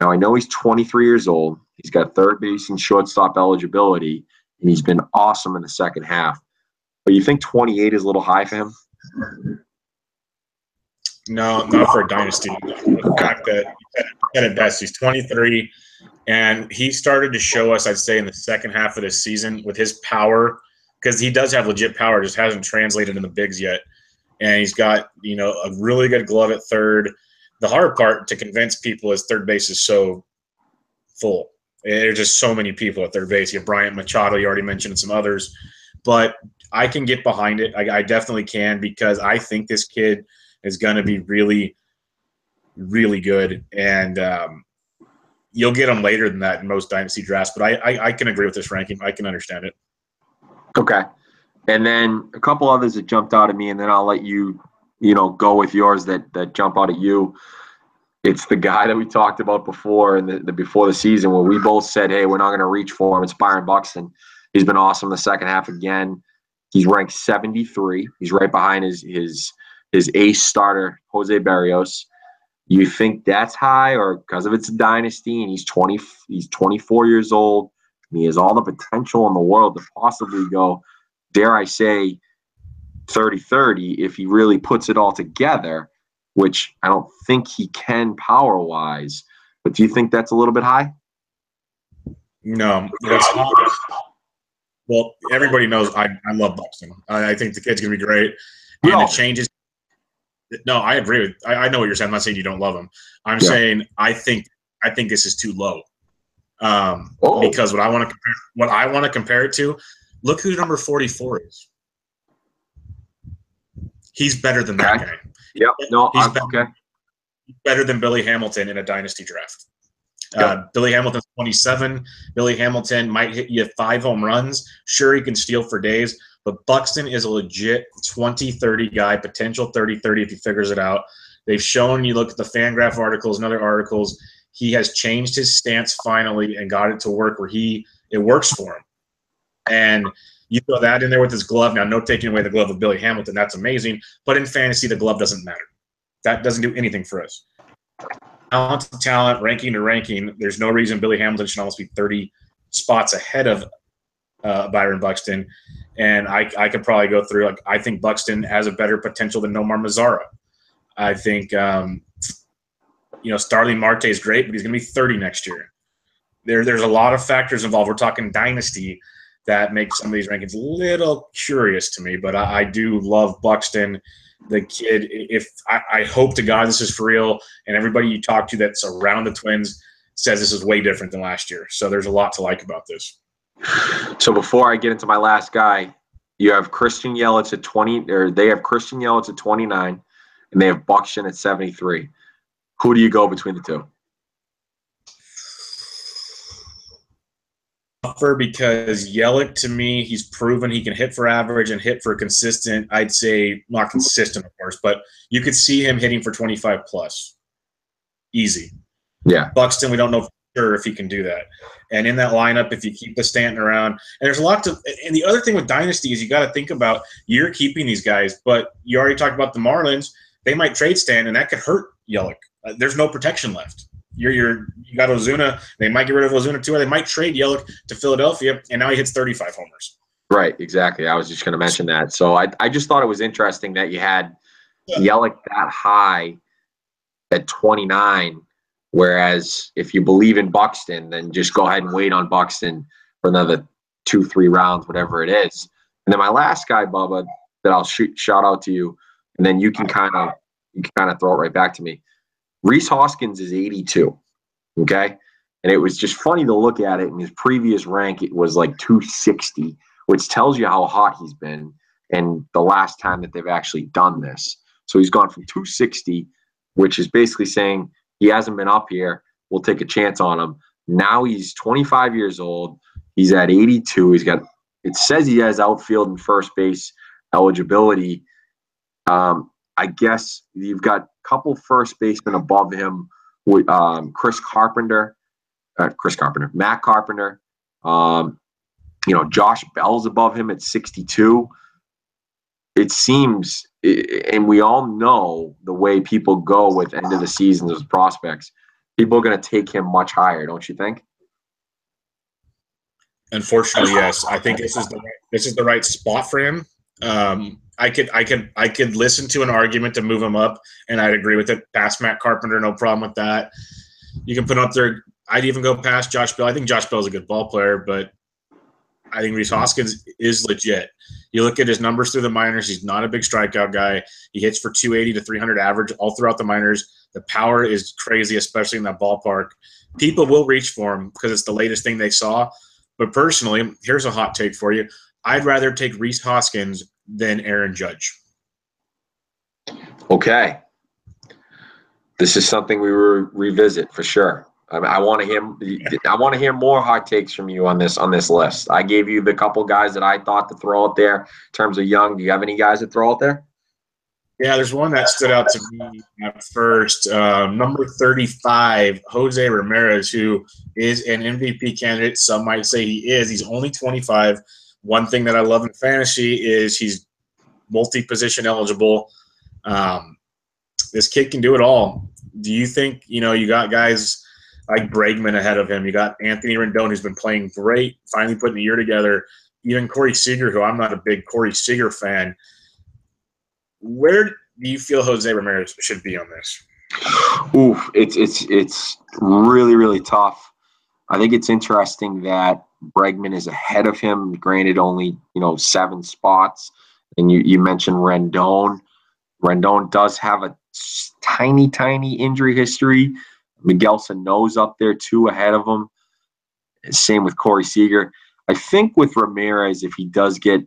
Now, I know he's 23 years old. He's got third base and shortstop eligibility, and he's been awesome in the second half. But you think 28 is a little high for him? No, not for a Dynasty. The fact that at best, he's 23, and he started to show us, I'd say, in the second half of this season with his power, because he does have legit power, just hasn't translated in the bigs yet. And he's got, a really good glove at third. The hard part to convince people is third base is so full. There's just so many people at third base. You have Bryant, Machado, you already mentioned, and some others. But I can get behind it. I definitely can, because I think this kid is going to be really, really good. And you'll get him later than that in most Dynasty drafts. But I can agree with this ranking. I can understand it. Okay. And then a couple others that jumped out at me, and then I'll let you, go with yours that jump out at you. It's the guy that we talked about before in the before the season, where we both said, hey, we're not going to reach for him. It's Byron Buxton. He's been awesome the second half again. He's ranked 73. He's right behind his ace starter, Jose Berrios. You think that's high, or because of it's a Dynasty and he's 24 years old, and he has all the potential in the world to possibly go, dare I say, 30-30 if he really puts it all together, which I don't think he can power-wise. But do you think that's a little bit high? No, that's not. Well, everybody knows I love Buxton. I think the kid's going to be great. And it changes. No, I agree with. I know what you're saying. I'm not saying you don't love him. I'm saying I think this is too low. Because what I want to compare it to, Look who number 44 is. He's better than that guy. Yep. No, he's better than Billy Hamilton in a dynasty draft. Yep. Billy Hamilton's 27. Billy Hamilton might hit you 5 home runs. Sure, he can steal for days, but Buxton is a legit 20-30 guy, potential 30-30 if he figures it out. They've shown, you look at the Fangraph articles and other articles, he has changed his stance finally and got it to work where it works for him. And you throw that in there with his glove. Now, no taking away the glove of Billy Hamilton. That's amazing. But in fantasy, the glove doesn't matter. That doesn't do anything for us. Talent to talent, ranking to ranking, there's no reason Billy Hamilton should almost be 30 spots ahead of Byron Buxton. And I could probably go through, like, I think Buxton has a better potential than Nomar Mazara. I think, Starling Marte is great, but he's going to be 30 next year. There's a lot of factors involved. We're talking dynasty that make some of these rankings a little curious to me, but I do love Buxton, the kid. If I hope to God this is for real, and everybody you talk to that's around the Twins says this is way different than last year. So there's a lot to like about this. So before I get into my last guy, you have Christian Yelich at 20, or they have Christian Yelich at 29, and they have Buxton at 73. Who do you go between the two? Because Yelich, to me, he's proven he can hit for average and hit for consistent. I'd say not consistent, of course, but you could see him hitting for 25 plus. Easy. Yeah. Buxton, we don't know for sure if he can do that. And in that lineup, if you keep the Stanton around, and there's a lot to – and the other thing with Dynasty is you got to think about you're keeping these guys, but you already talked about the Marlins. They might trade Stanton, and that could hurt Yelich. There's no protection left. You got Ozuna. They might get rid of Ozuna too, or they might trade Yelich to Philadelphia, and now he hits 35 homers. Right, exactly. I was just going to mention that. So I just thought it was interesting that you had Yelich that high at 29, whereas if you believe in Buxton, then just go ahead and wait on Buxton for another 2-3 rounds, whatever it is. And then my last guy, Bubba, that I'll shout out to you, and then you can kind of throw it right back to me. Rhys Hoskins is 82, okay? And it was just funny to look at it. In his previous rank, it was like 260, which tells you how hot he's been and the last time that they've actually done this. So he's gone from 260, which is basically saying he hasn't been up here. We'll take a chance on him. Now he's 25 years old. He's at 82. It says he has outfield and first base eligibility. I guess you've got a couple first basemen above him with Matt Carpenter. Josh Bell's above him at 62. It seems, and we all know the way people go with end of the season as prospects, people are going to take him much higher, don't you think? Unfortunately, yes. I think this is the right spot for him. I could listen to an argument to move him up, and I'd agree with it. Past Matt Carpenter, no problem with that. You can put him up there. I'd even go past Josh Bell. I think Josh Bell's a good ball player, but I think Rhys Hoskins is legit. You look at his numbers through the minors, he's not a big strikeout guy. He hits for 280 to 300 average all throughout the minors. The power is crazy, especially in that ballpark. People will reach for him because it's the latest thing they saw. But personally, here's a hot take for you. I'd rather take Rhys Hoskins than Aaron Judge. Okay. This is something we will revisit for sure. I want to hear more hot takes from you on this list. I gave you the couple guys that I thought to throw out there in terms of young. Do you have any guys to throw out there? Yeah, there's one that stood out to me at first. Number 35, Jose Ramirez, who is an MVP candidate. Some might say he is. He's only 25. One thing that I love in fantasy is he's multi-position eligible. This kid can do it all. Do you think, you got guys like Bregman ahead of him. You got Anthony Rendon, who's been playing great, finally putting a year together. Even Corey Seager, who I'm not a big Corey Seager fan. Where do you feel Jose Ramirez should be on this? Oof, it's really, really tough. I think it's interesting that Bregman is ahead of him, granted only, 7 spots. And you mentioned Rendon. Rendon does have a tiny, tiny injury history. Miguel Sano's up there too ahead of him. Same with Corey Seager. I think with Ramirez, if he does get,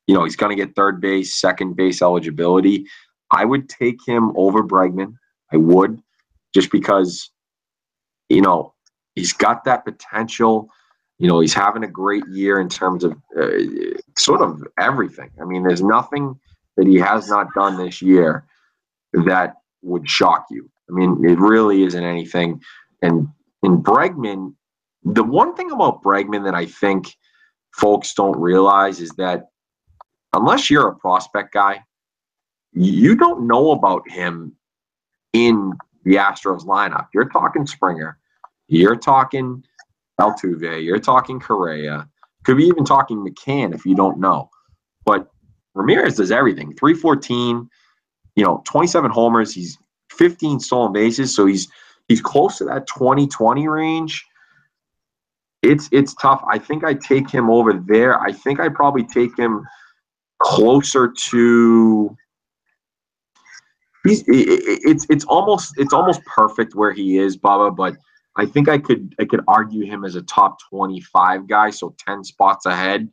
he's going to get third base, second base eligibility, I would take him over Bregman. I would, just because, he's got that potential. He's having a great year in terms of sort of everything. I mean, there's nothing that he has not done this year that would shock you. I mean, it really isn't anything. And in Bregman, the one thing about Bregman that I think folks don't realize is that unless you're a prospect guy, you don't know about him in the Astros lineup. You're talking Springer. You're talking Altuve. You're talking Correa. Could be even talking McCann if you don't know. But Ramirez does everything. 314, 27 homers. He's 15 stolen bases. So he's close to that 20-20 range. It's tough. I think I take him over there. I think I probably take him closer to. It's almost perfect where he is, Bubba. But I think I could argue him as a top 25 guy, so 10 spots ahead.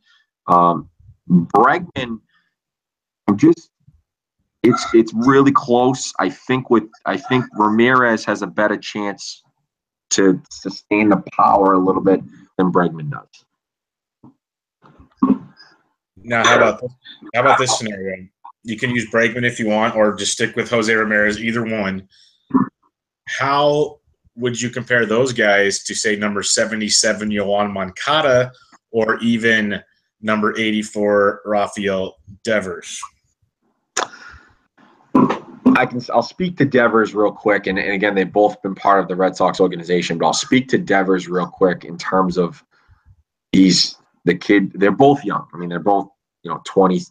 Bregman, it's really close. I think Ramirez has a better chance to sustain the power a little bit than Bregman does. Now, how about this scenario? You can use Bregman if you want, or just stick with Jose Ramirez, either one. How would you compare those guys to, say, number 77, Yoan Moncada, or even number 84, Rafael Devers? I'll speak to Devers real quick, and again, they've both been part of the Red Sox organization, but I'll speak to Devers real quick in terms of he's the kid. They're both young. I mean, they're both 20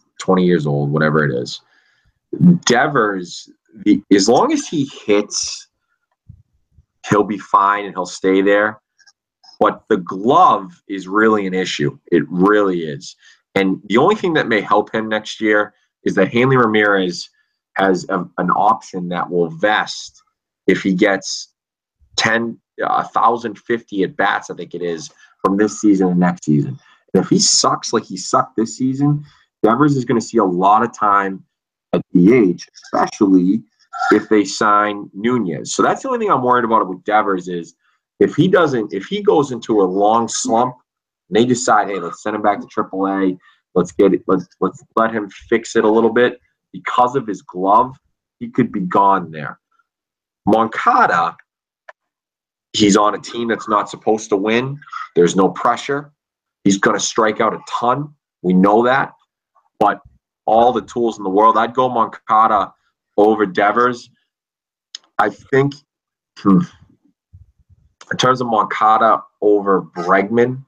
years old, whatever it is. Devers, as long as he hits, he'll be fine and he'll stay there. But the glove is really an issue. It really is. And the only thing that may help him next year is that Hanley Ramirez has an option that will vest if he gets 1,050 at bats, I think it is, from this season and next season. And if he sucks like he sucked this season, Devers is going to see a lot of time at DH, especially if they sign Nunez. So that's the only thing I'm worried about with Devers is if he goes into a long slump and they decide, hey, let's send him back to AAA, let's let him fix it a little bit. Because of his glove, he could be gone there. Moncada, he's on a team that's not supposed to win. There's no pressure. He's going to strike out a ton. We know that. But all the tools in the world, I'd go Moncada over Devers. I think in terms of Moncada over Bregman,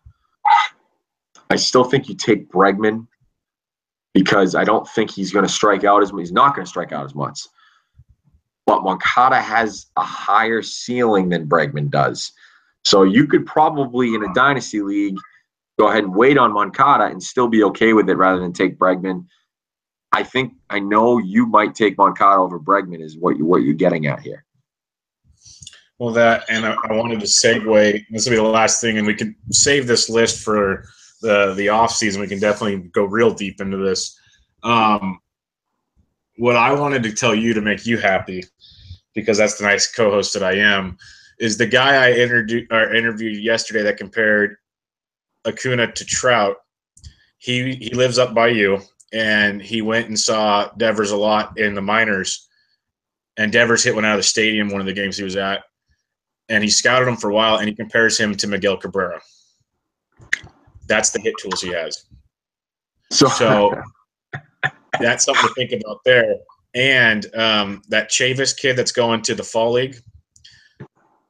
I still think you take Bregman, because I don't think he's going to strike out as much. He's not going to strike out as much. But Moncada has a higher ceiling than Bregman does. So you could probably, in a dynasty league, go ahead and wait on Moncada and still be okay with it rather than take Bregman. I know you might take Moncada over Bregman is what you're getting at here. Well, I wanted to segue. This will be the last thing, and we could save this list for the off season. We can definitely go real deep into this. What I wanted to tell you to make you happy, because that's the nice co-host that I am, is the guy I interviewed yesterday that compared Acuna to Trout. He lives up by you, and he went and saw Devers a lot in the minors, and Devers hit one out of the stadium one of the games he was at, and he scouted him for a while, and he compares him to Miguel Cabrera. That's the hit tools he has. So that's something to think about there. And that Chavis kid that's going to the fall league,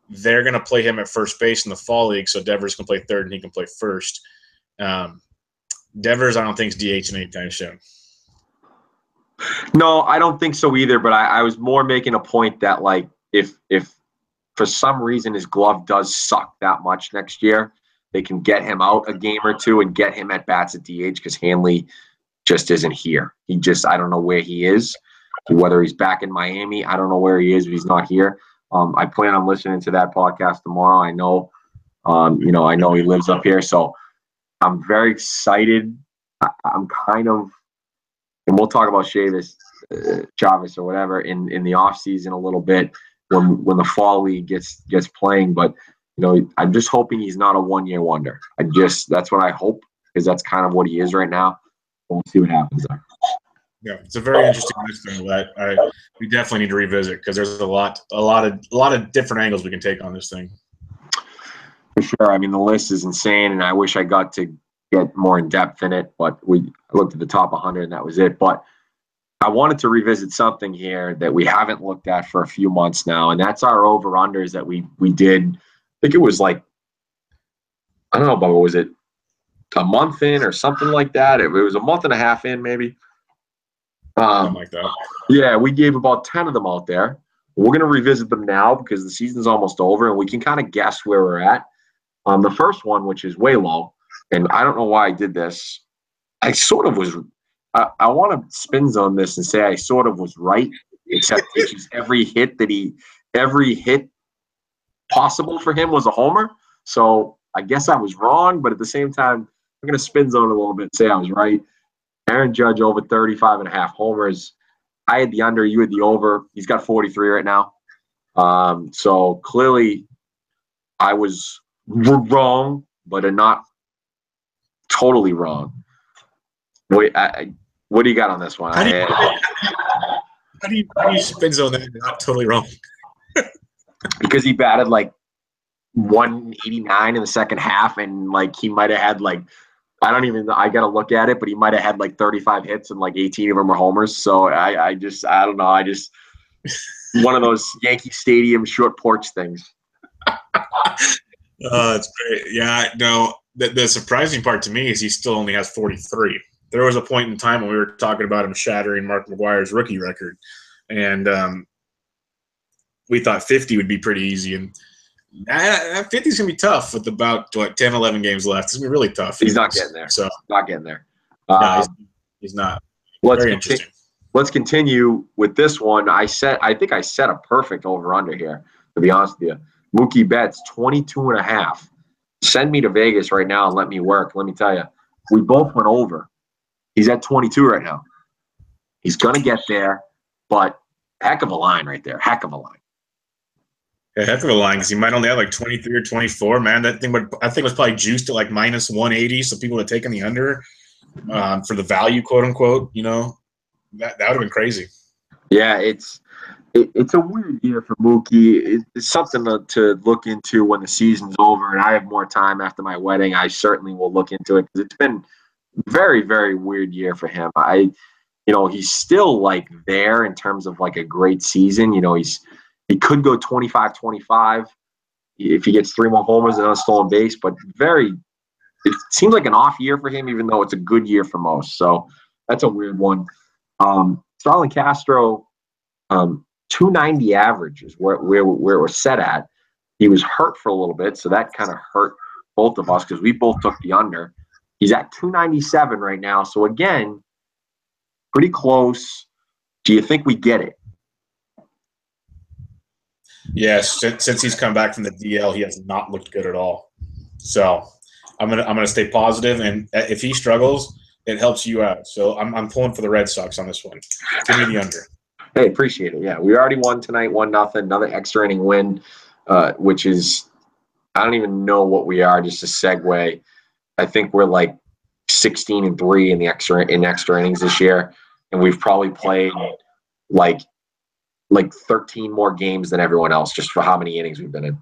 they're going to play him at first base in the fall league, so Devers can play third and he can play first. Devers, I don't think, is DHing anytime soon. No, I don't think so either, but I was more making a point that, like, if for some reason his glove does suck that much next year, they can get him out a game or two and get him at bats at DH, because Hanley just isn't here. I don't know where he is, whether he's back in Miami. I don't know where he is if he's not here. I plan on listening to that podcast tomorrow. I know he lives up here. So I'm very excited. I'm kind of, and we'll talk about Chavez or whatever in the off season a little bit when the fall league gets playing. But I'm just hoping he's not a 1-year wonder. That's what I hope, because that's kind of what he is right now. We'll see what happens there. Yeah, it's a very interesting list that we definitely need to revisit, because there's a lot of different angles we can take on this thing. For sure. I mean, the list is insane, and I wish I got to get more in depth in it, but I looked at the top 100 and that was it. But I wanted to revisit something here that we haven't looked at for a few months now, and that's our over-unders that we did. I think it was like, I don't know, Bubba, was it a month in or something like that? It was a month and a half in, maybe. Something like that. Yeah, we gave about 10 of them out there. We're going to revisit them now because the season's almost over, and we can kind of guess where we're at. The first one, which is way low, and I don't know why I did this. I sort of was – I want to spin zone this and say I sort of was right, except it's just every hit possible for him was a homer. So I guess I was wrong, but at the same time, I'm going to spin zone a little bit and say I was right. Aaron Judge over 35.5 homers. I had the under, you had the over. He's got 43 right now. So clearly I was wrong, but not totally wrong. Wait, what do you got on this one? How do you spin zone that? You're not totally wrong. Because he batted like 189 in the second half, and like he might have had like, I got to look at it, but he might have had like 35 hits and like 18 of them were homers. So I don't know. One of those Yankee Stadium short porch things. It's great. Yeah, no, the surprising part to me is he still only has 43. There was a point in time when we were talking about him shattering Mark McGwire's rookie record, and we thought 50 would be pretty easy, and 50 is going to be tough with about 10, 11 games left. It's going to be really tough. He's not getting there. So not getting there. No, he's not. Very interesting. Let's continue with this one. I think I set a perfect over-under here, to be honest with you. Mookie Betts, 22.5. Send me to Vegas right now and let me work. Let me tell you, we both went over. He's at 22 right now. He's going to get there, but heck of a line right there. Heck of a line. A heck of a line, because he might only have like 23 or 24. Man, that thing I think was probably juiced at like minus 180, so people had taken the under for the value, quote unquote. That would have been crazy. Yeah, it's a weird year for Mookie. It's something to look into when the season's over, and I have more time after my wedding. I certainly will look into it, because it's been very, very weird year for him. He's still like there in terms of like a great season. He could go 25-25 if he gets 3 more homers and a stolen base, but it seems like an off year for him, even though it's a good year for most. So that's a weird one. Starlin Castro, 290 average is where we're set at. He was hurt for a little bit, so that kind of hurt both of us because we both took the under. He's at 297 right now. So again, pretty close. Do you think we get it? Yes, since he's come back from the DL, he has not looked good at all. So I'm gonna stay positive, and if he struggles, it helps you out. So I'm pulling for the Red Sox on this one. Give me the under. Hey, appreciate it. Yeah, we already won tonight, 1-0, another extra inning win, which is, I don't even know what we are. Just a segue. I think we're like 16-3 in extra innings this year, and we've probably played like 13 more games than everyone else just for how many innings we've been in.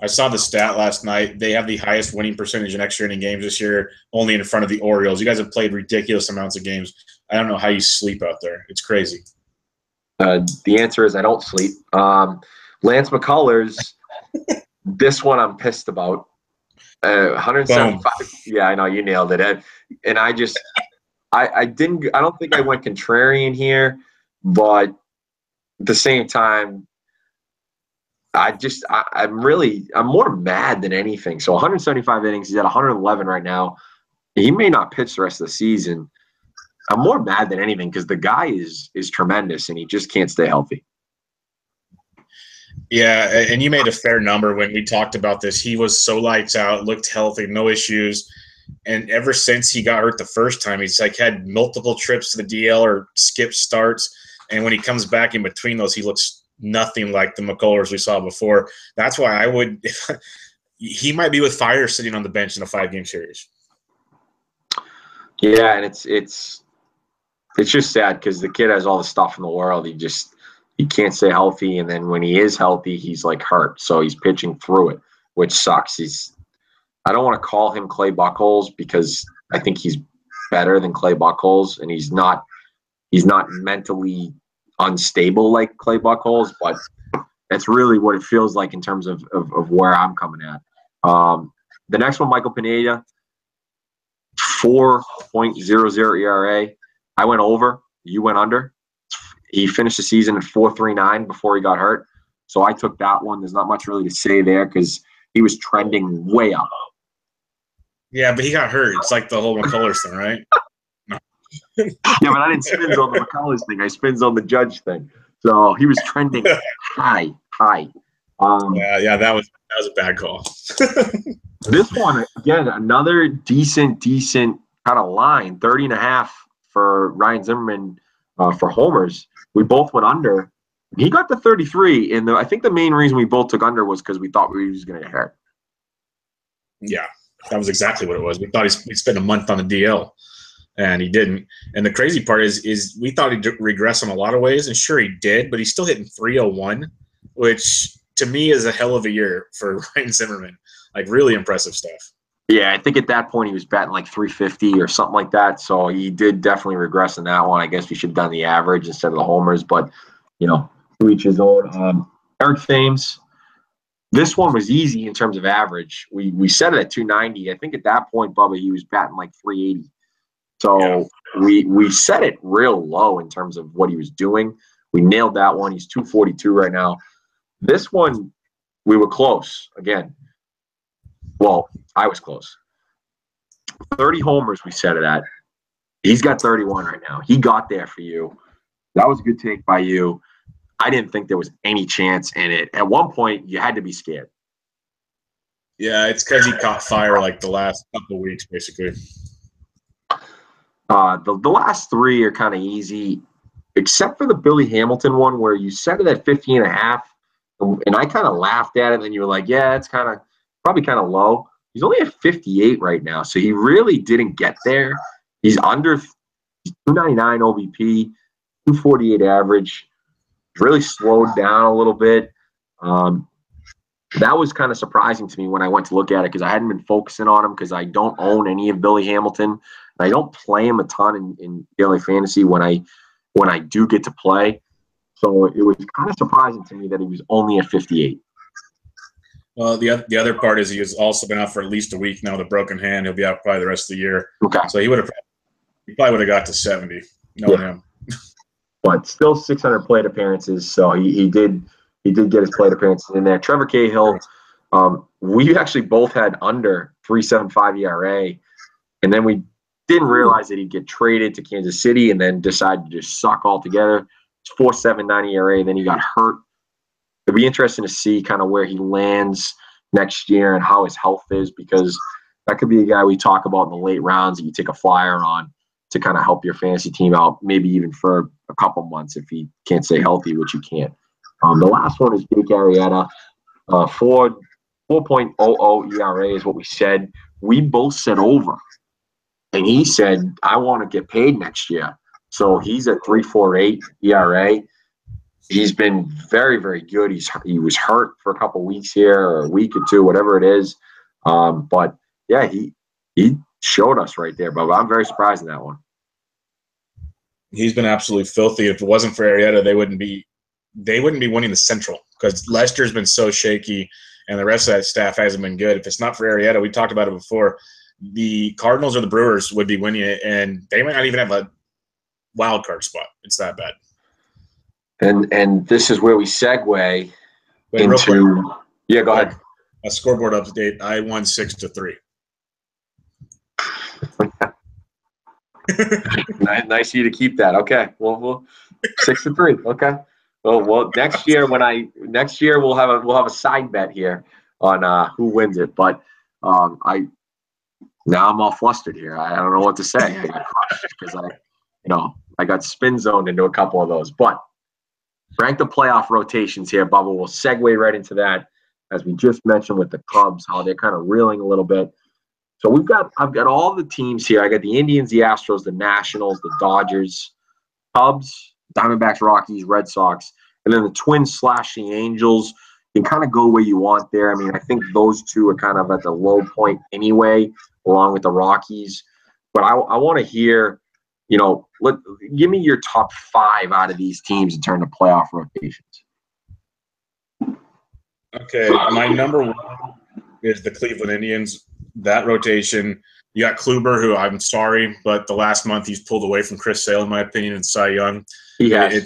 I saw the stat last night. They have the highest winning percentage in extra inning games this year, only in front of the Orioles. You guys have played ridiculous amounts of games. I don't know how you sleep out there. It's crazy. The answer is I don't sleep. Lance McCullers, this one I'm pissed about. 175. Boom. Yeah, I know you nailed it. And I don't think I went contrarian here, but at the same time, I'm more mad than anything. So 175 innings, he's at 111 right now. He may not pitch the rest of the season. I'm more mad than anything because the guy is tremendous and he just can't stay healthy. Yeah, and you made a fair number when we talked about this. He was so lights out, looked healthy, no issues. And ever since he got hurt the first time, he's like had multiple trips to the DL or skip starts. And when he comes back in between those, he looks nothing like the McCullers we saw before. That's why I would – he might be with Fiers sitting on the bench in a 5-game series. Yeah, and it's just sad because the kid has all the stuff in the world. He can't stay healthy, and then when he is healthy, he's like hurt. So he's pitching through it, which sucks. I don't want to call him Clay Buchholz because I think he's better than Clay Buchholz, and he's not mentally unstable like Clay Buchholz, but that's really what it feels like in terms of where I'm coming at. The next one, Michael Pineda, 4.00 ERA. I went over. You went under. He finished the season at 4.39 before he got hurt. So I took that one. There's not much really to say there because he was trending way up. Yeah, but he got hurt. It's like the whole McCullers thing, right? Yeah, but I didn't spin on the McCullers thing. I spins on the Judge thing. So he was trending high. Yeah, that was a bad call. This one, again, another decent kind of line, 30.5 for Ryan Zimmerman for homers. We both went under. He got the 33, and I think the main reason we both took under was because we thought he was going to get hurt. Yeah, that was exactly what it was. We thought he'd spend a month on the DL, and he didn't. And the crazy part is we thought he'd regress in a lot of ways, and sure he did, but he's still hitting 301, which to me is a hell of a year for Ryan Zimmerman. Like, really impressive stuff. Yeah, I think at that point he was batting like 350 or something like that. So he did definitely regress in that one. I guess we should have done the average instead of the homers, but, to each his own. Eric Thames, this one was easy in terms of average. We set it at 290. I think at that point, Bubba, he was batting like 380. So we set it real low in terms of what he was doing. We nailed that one. He's 242 right now. This one, we were close again. Well, I was close. 30 homers we set it at. He's got 31 right now. He got there for you. That was a good take by you. I didn't think there was any chance in it. At one point, you had to be scared. Yeah, it's because he caught fire like the last couple of weeks, basically. The last three are kind of easy, except for the Billy Hamilton one where you set it at 50.5, and I kind of laughed at it, and you were like, yeah, it's probably kind of low. He's only at 58 right now, so he really didn't get there. He's under 299 OBP, 248 average. Really slowed down a little bit. That was kind of surprising to me when I went to look at it because I hadn't been focusing on him because I don't own any of Billy Hamilton. And I don't play him a ton in daily fantasy when I do get to play. So it was kind of surprising to me that he was only at 58. Well, the other part is he has also been out for at least a week now with a broken hand. He'll be out probably the rest of the year. Okay. So he probably would have got to 70, knowing him. But still 600 plate appearances, so he did get his plate appearances in there. Trevor Cahill, we actually both had under 3.75 ERA, and then we didn't realize that he'd get traded to Kansas City and then decided to just suck altogether. It's 4.79 ERA, and then he got hurt. It'll be interesting to see kind of where he lands next year and how his health is because that could be a guy we talk about in the late rounds that you take a flyer on to kind of help your fantasy team out, maybe even for a couple months if he can't stay healthy, which he can't. The last one is Jake Arrieta. 4.00 ERA is what we said. We both said over. And he said, I want to get paid next year. So he's at 3.48 ERA. He's been very, very good. He was hurt for a couple weeks here or a week or two, whatever it is. But, yeah, he showed us right there, but I'm very surprised in that one. He's been absolutely filthy. If it wasn't for Arrieta, they wouldn't be winning the Central because Lester's been so shaky and the rest of that staff hasn't been good. If it's not for Arrieta, we talked about it before, the Cardinals or the Brewers would be winning it, and they might not even have a wild card spot. It's that bad. And this is where we segue into – yeah, go ahead. A scoreboard update. I won 6-3. Nice of you to keep that. Okay. Well, 6-3. Okay. Well, next year we'll have a side bet here on who wins it. But Now I'm all flustered here. I don't know what to say. I got crushed because I got spin zoned into a couple of those. But rank the playoff rotations here, Bubba. We'll segue right into that, as we just mentioned with the Cubs, how they're kind of reeling a little bit. So I've got all the teams here. I got the Indians, the Astros, the Nationals, the Dodgers, Cubs, Diamondbacks, Rockies, Red Sox, and then the Twins / the Angels. You can kind of go where you want there. I mean, I think those two are kind of at the low point anyway, along with the Rockies. But I want to hear, give me your top 5 out of these teams in terms of playoff rotations. Okay, my number 1 is the Cleveland Indians. That rotation, you got Kluber, who I'm sorry, but the last month he's pulled away from Chris Sale, in my opinion, and Cy Young. He has.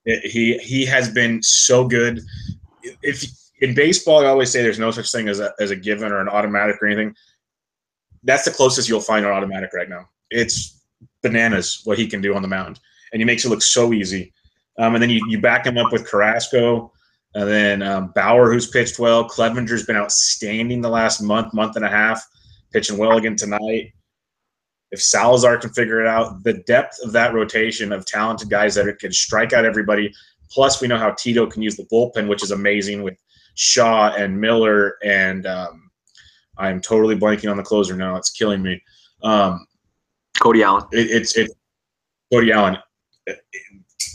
He has been so good. If in baseball, I always say there's no such thing as a given or an automatic or anything. That's the closest you'll find an automatic right now. It's bananas what he can do on the mound, and he makes it look so easy. And then you back him up with Carrasco. And then Bauer, who's pitched well. Clevenger's been outstanding the last month and a half, pitching well again tonight. If Salazar can figure it out, the depth of that rotation of talented guys that can strike out everybody. Plus, we know how Tito can use the bullpen, which is amazing with Shaw and Miller. And I'm totally blanking on the closer now. It's killing me. Cody Allen. It's Cody Allen.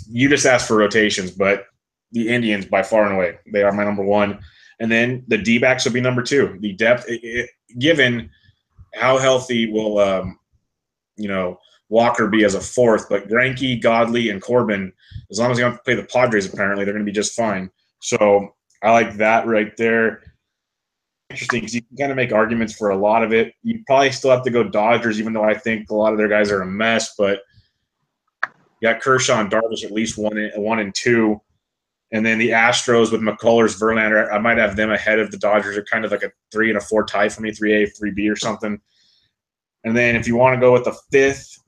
You just asked for rotations, but the Indians, by far and away, they are my number 1. And then the D-backs will be number 2. The depth, given how healthy will, Walker be as a 4th, but Greinke, Godley, and Corbin, as long as they don't play the Padres, apparently, they're going to be just fine. So I like that right there. Interesting, because you can kind of make arguments for a lot of it. You probably still have to go Dodgers, even though I think a lot of their guys are a mess, but you got Kershaw and Darvish at least 1 and 2. And then the Astros with McCullers, Verlander, I might have them ahead of the Dodgers. They're kind of like a 3 and a 4 tie for me, 3A, 3B or something. And then if you want to go with the 5th,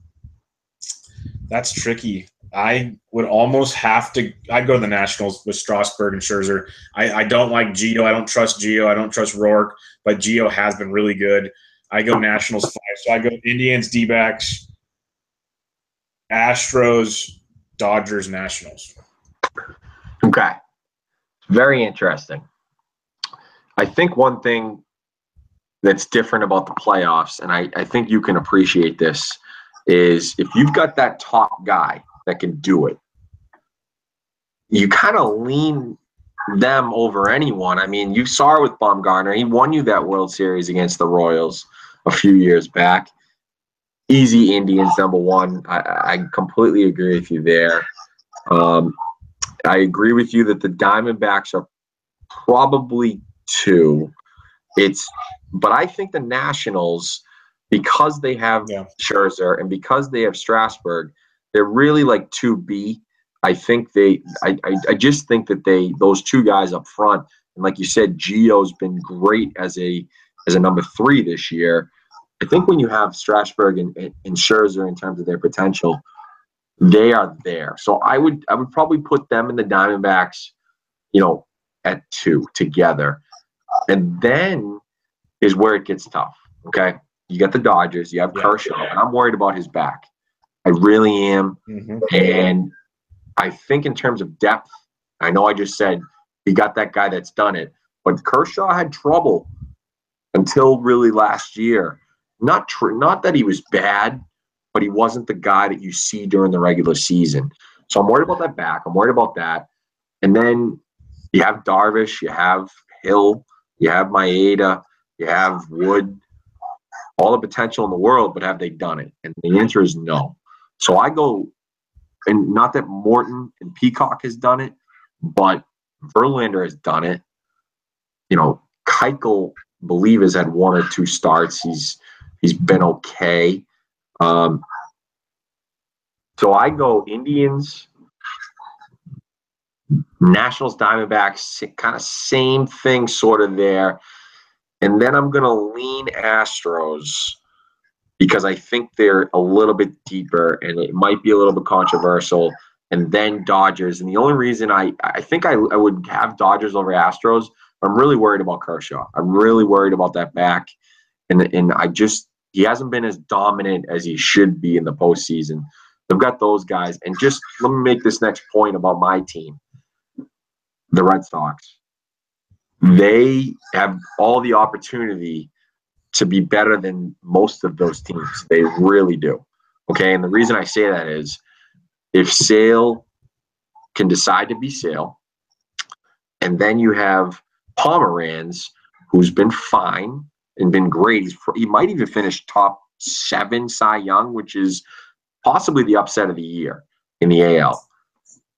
that's tricky. I would almost have to – I'd go to the Nationals with Strasburg and Scherzer. I don't like Gio. I don't trust Gio. I don't trust Rourke. But Gio has been really good. I go Nationals 5. So I go Indians, D-backs, Astros, Dodgers, Nationals. Okay. Very interesting. I think one thing that's different about the playoffs, and I think you can appreciate this, is if you've got that top guy that can do it, you kind of lean them over anyone. I mean, you saw it with Bumgarner. He won you that World Series against the Royals a few years back. Easy Indians, number 1. I completely agree with you there. I agree with you that the Diamondbacks are probably 2. But I think the Nationals, because they have Scherzer and because they have Strasburg, they're really like 2B. I think I just think that those 2 guys up front, and like you said, Gio's been great as a number 3 this year. I think when you have Strasburg and Scherzer in terms of their potential, they are there. So I would probably put them and the Diamondbacks, at 2 together. And then is where it gets tough. Okay. You got the Dodgers, you have Kershaw, and I'm worried about his back. I really am. Mm-hmm. And I think in terms of depth, I know I just said he got that guy that's done it, but Kershaw had trouble until really last year. Not that he was bad, but he wasn't the guy that you see during the regular season. So I'm worried about that back. I'm worried about that. And then you have Darvish, you have Hill, you have Maeda, you have Wood, all the potential in the world, but have they done it? And the answer is no. So I go, and not that Morton and Peacock has done it, but Verlander has done it. Keuchel, I believe, has had 1 or 2 starts. He's been okay. So I go Indians, Nationals, Diamondbacks, kind of same thing sort of there. And then I'm going to lean Astros because I think they're a little bit deeper and it might be a little bit controversial. And then Dodgers. And the only reason I think I would have Dodgers over Astros, I'm really worried about Kershaw. I'm really worried about that back. And he hasn't been as dominant as he should be in the postseason. They've got those guys. And just let me make this next point about my team, the Red Sox. They have all the opportunity to be better than most of those teams. They really do. Okay, and the reason I say that is if Sale can decide to be Sale, and then you have Pomeranz, who's been fine and been great. He might even finish top 7 Cy Young, which is possibly the upset of the year in the AL.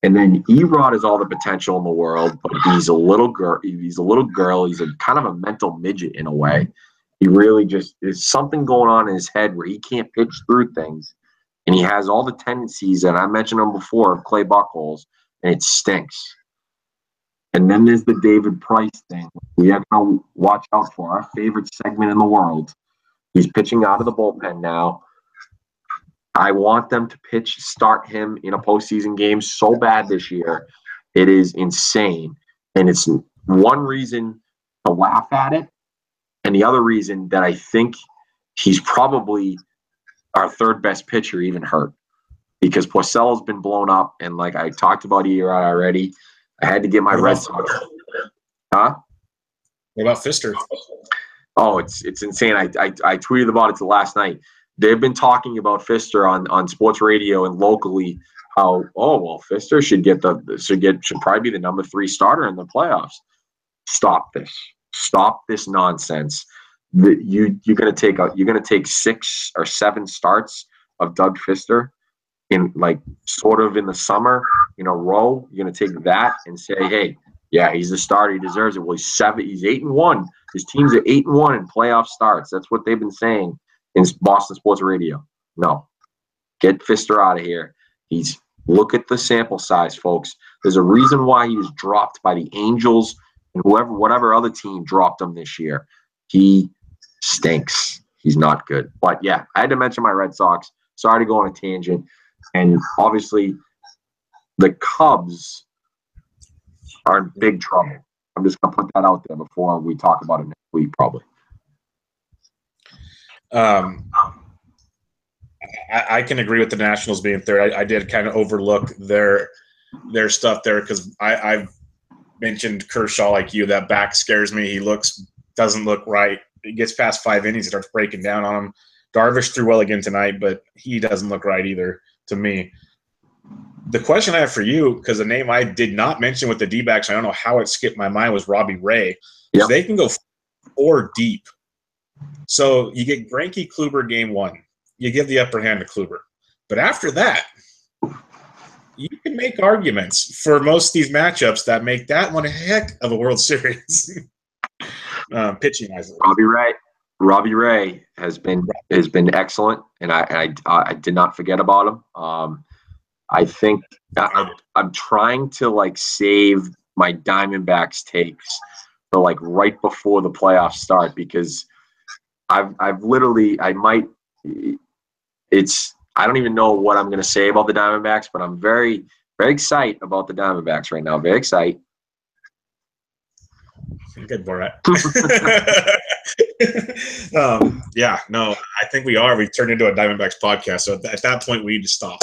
And then Erod has all the potential in the world, but he's a little girl. He's a kind of a mental midget in a way. He really just there's something going on in his head where he can't pitch through things, and he has all the tendencies. And I mentioned them before of Clay Buchholz, and it stinks. And then there's the David Price thing. We have to watch out for our favorite segment in the world. He's pitching out of the bullpen now. I want them to start him in a postseason game so bad this year. It is insane. And it's one reason to laugh at it. And the other reason that I think he's probably our third best pitcher, even hurt. Because Porcello's been blown up. And like I talked about Erod already, I had to get my Red Sox. Huh? What about Fister? Oh, it's insane. I tweeted about it last night. They've been talking about Fister on sports radio and locally how Fister should probably be the number 3 starter in the playoffs. Stop this nonsense. You're gonna take 6 or 7 starts of Doug Fister in in the summer in a row. You're gonna take that and say, hey, yeah, he's the starter. He deserves it. Well, he's 8-1. His teams are 8-1 in playoff starts. That's what they've been saying in Boston sports radio. No, get Fister out of here. Look at the sample size, folks. There's a reason why he was dropped by the Angels and whatever other team dropped him this year. He stinks. He's not good. But yeah, I had to mention my Red Sox. Sorry to go on a tangent. And obviously, the Cubs are in big trouble. I'm just going to put that out there before we talk about it next week, probably. I can agree with the Nationals being third. I did kind of overlook their stuff there because I've mentioned Kershaw like you. That back scares me. He doesn't look right. He gets past 5 innings, he starts breaking down on him. Darvish threw well again tonight, but he doesn't look right either to me. The question I have for you, because the name I did not mention with the D-backs, I don't know how it skipped my mind, was Robbie Ray. Yep. So they can go 4 deep. So you get Greinke, Kluber game 1. You give the upper hand to Kluber. But after that, you can make arguments for most of these matchups that make that one a heck of a World Series. Pitching-wise. Robbie Ray has been excellent, and I did not forget about him. I think I'm trying to save my Diamondbacks takes for right before the playoffs start because I don't even know what I'm going to say about the Diamondbacks, but I'm very, very excited about the Diamondbacks right now. Very excited. Good, Borat. Yeah, no, I think we are. We've turned into a Diamondbacks podcast, so at that point, we need to stop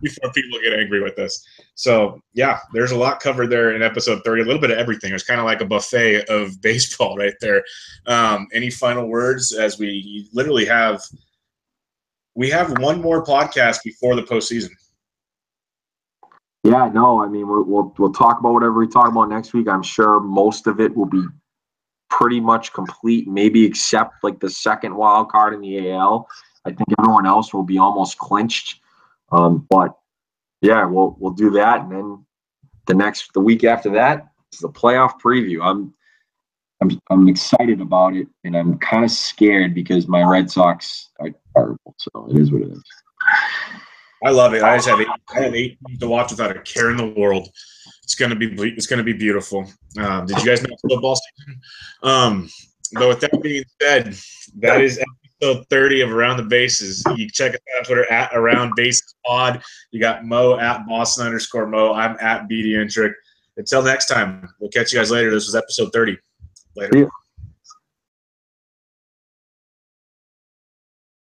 before people get angry with us. So, yeah, there's a lot covered there in episode 30, a little bit of everything. It's kind of like a buffet of baseball right there. Any final words as we literally have – we have one more podcast before the postseason. Yeah, no, I mean, we'll talk about whatever we talk about next week. I'm sure most of it will be pretty much complete, maybe except the second wild card in the AL. I think everyone else will be almost clinched. But yeah, we'll do that, and then the week after that is the playoff preview. I'm excited about it, and I'm kind of scared because my Red Sox are terrible. So it is what it is. I love it. I have 8 teams to watch without a care in the world. It's gonna be beautiful. Did you guys know it's football season? But with that being said, that is episode 30 of Around the Bases. You check us out on Twitter at Around Bases Pod. You got Mo at Boston_Mo. I'm at BDentric. Until next time, we'll catch you guys later. This was episode 30. Later.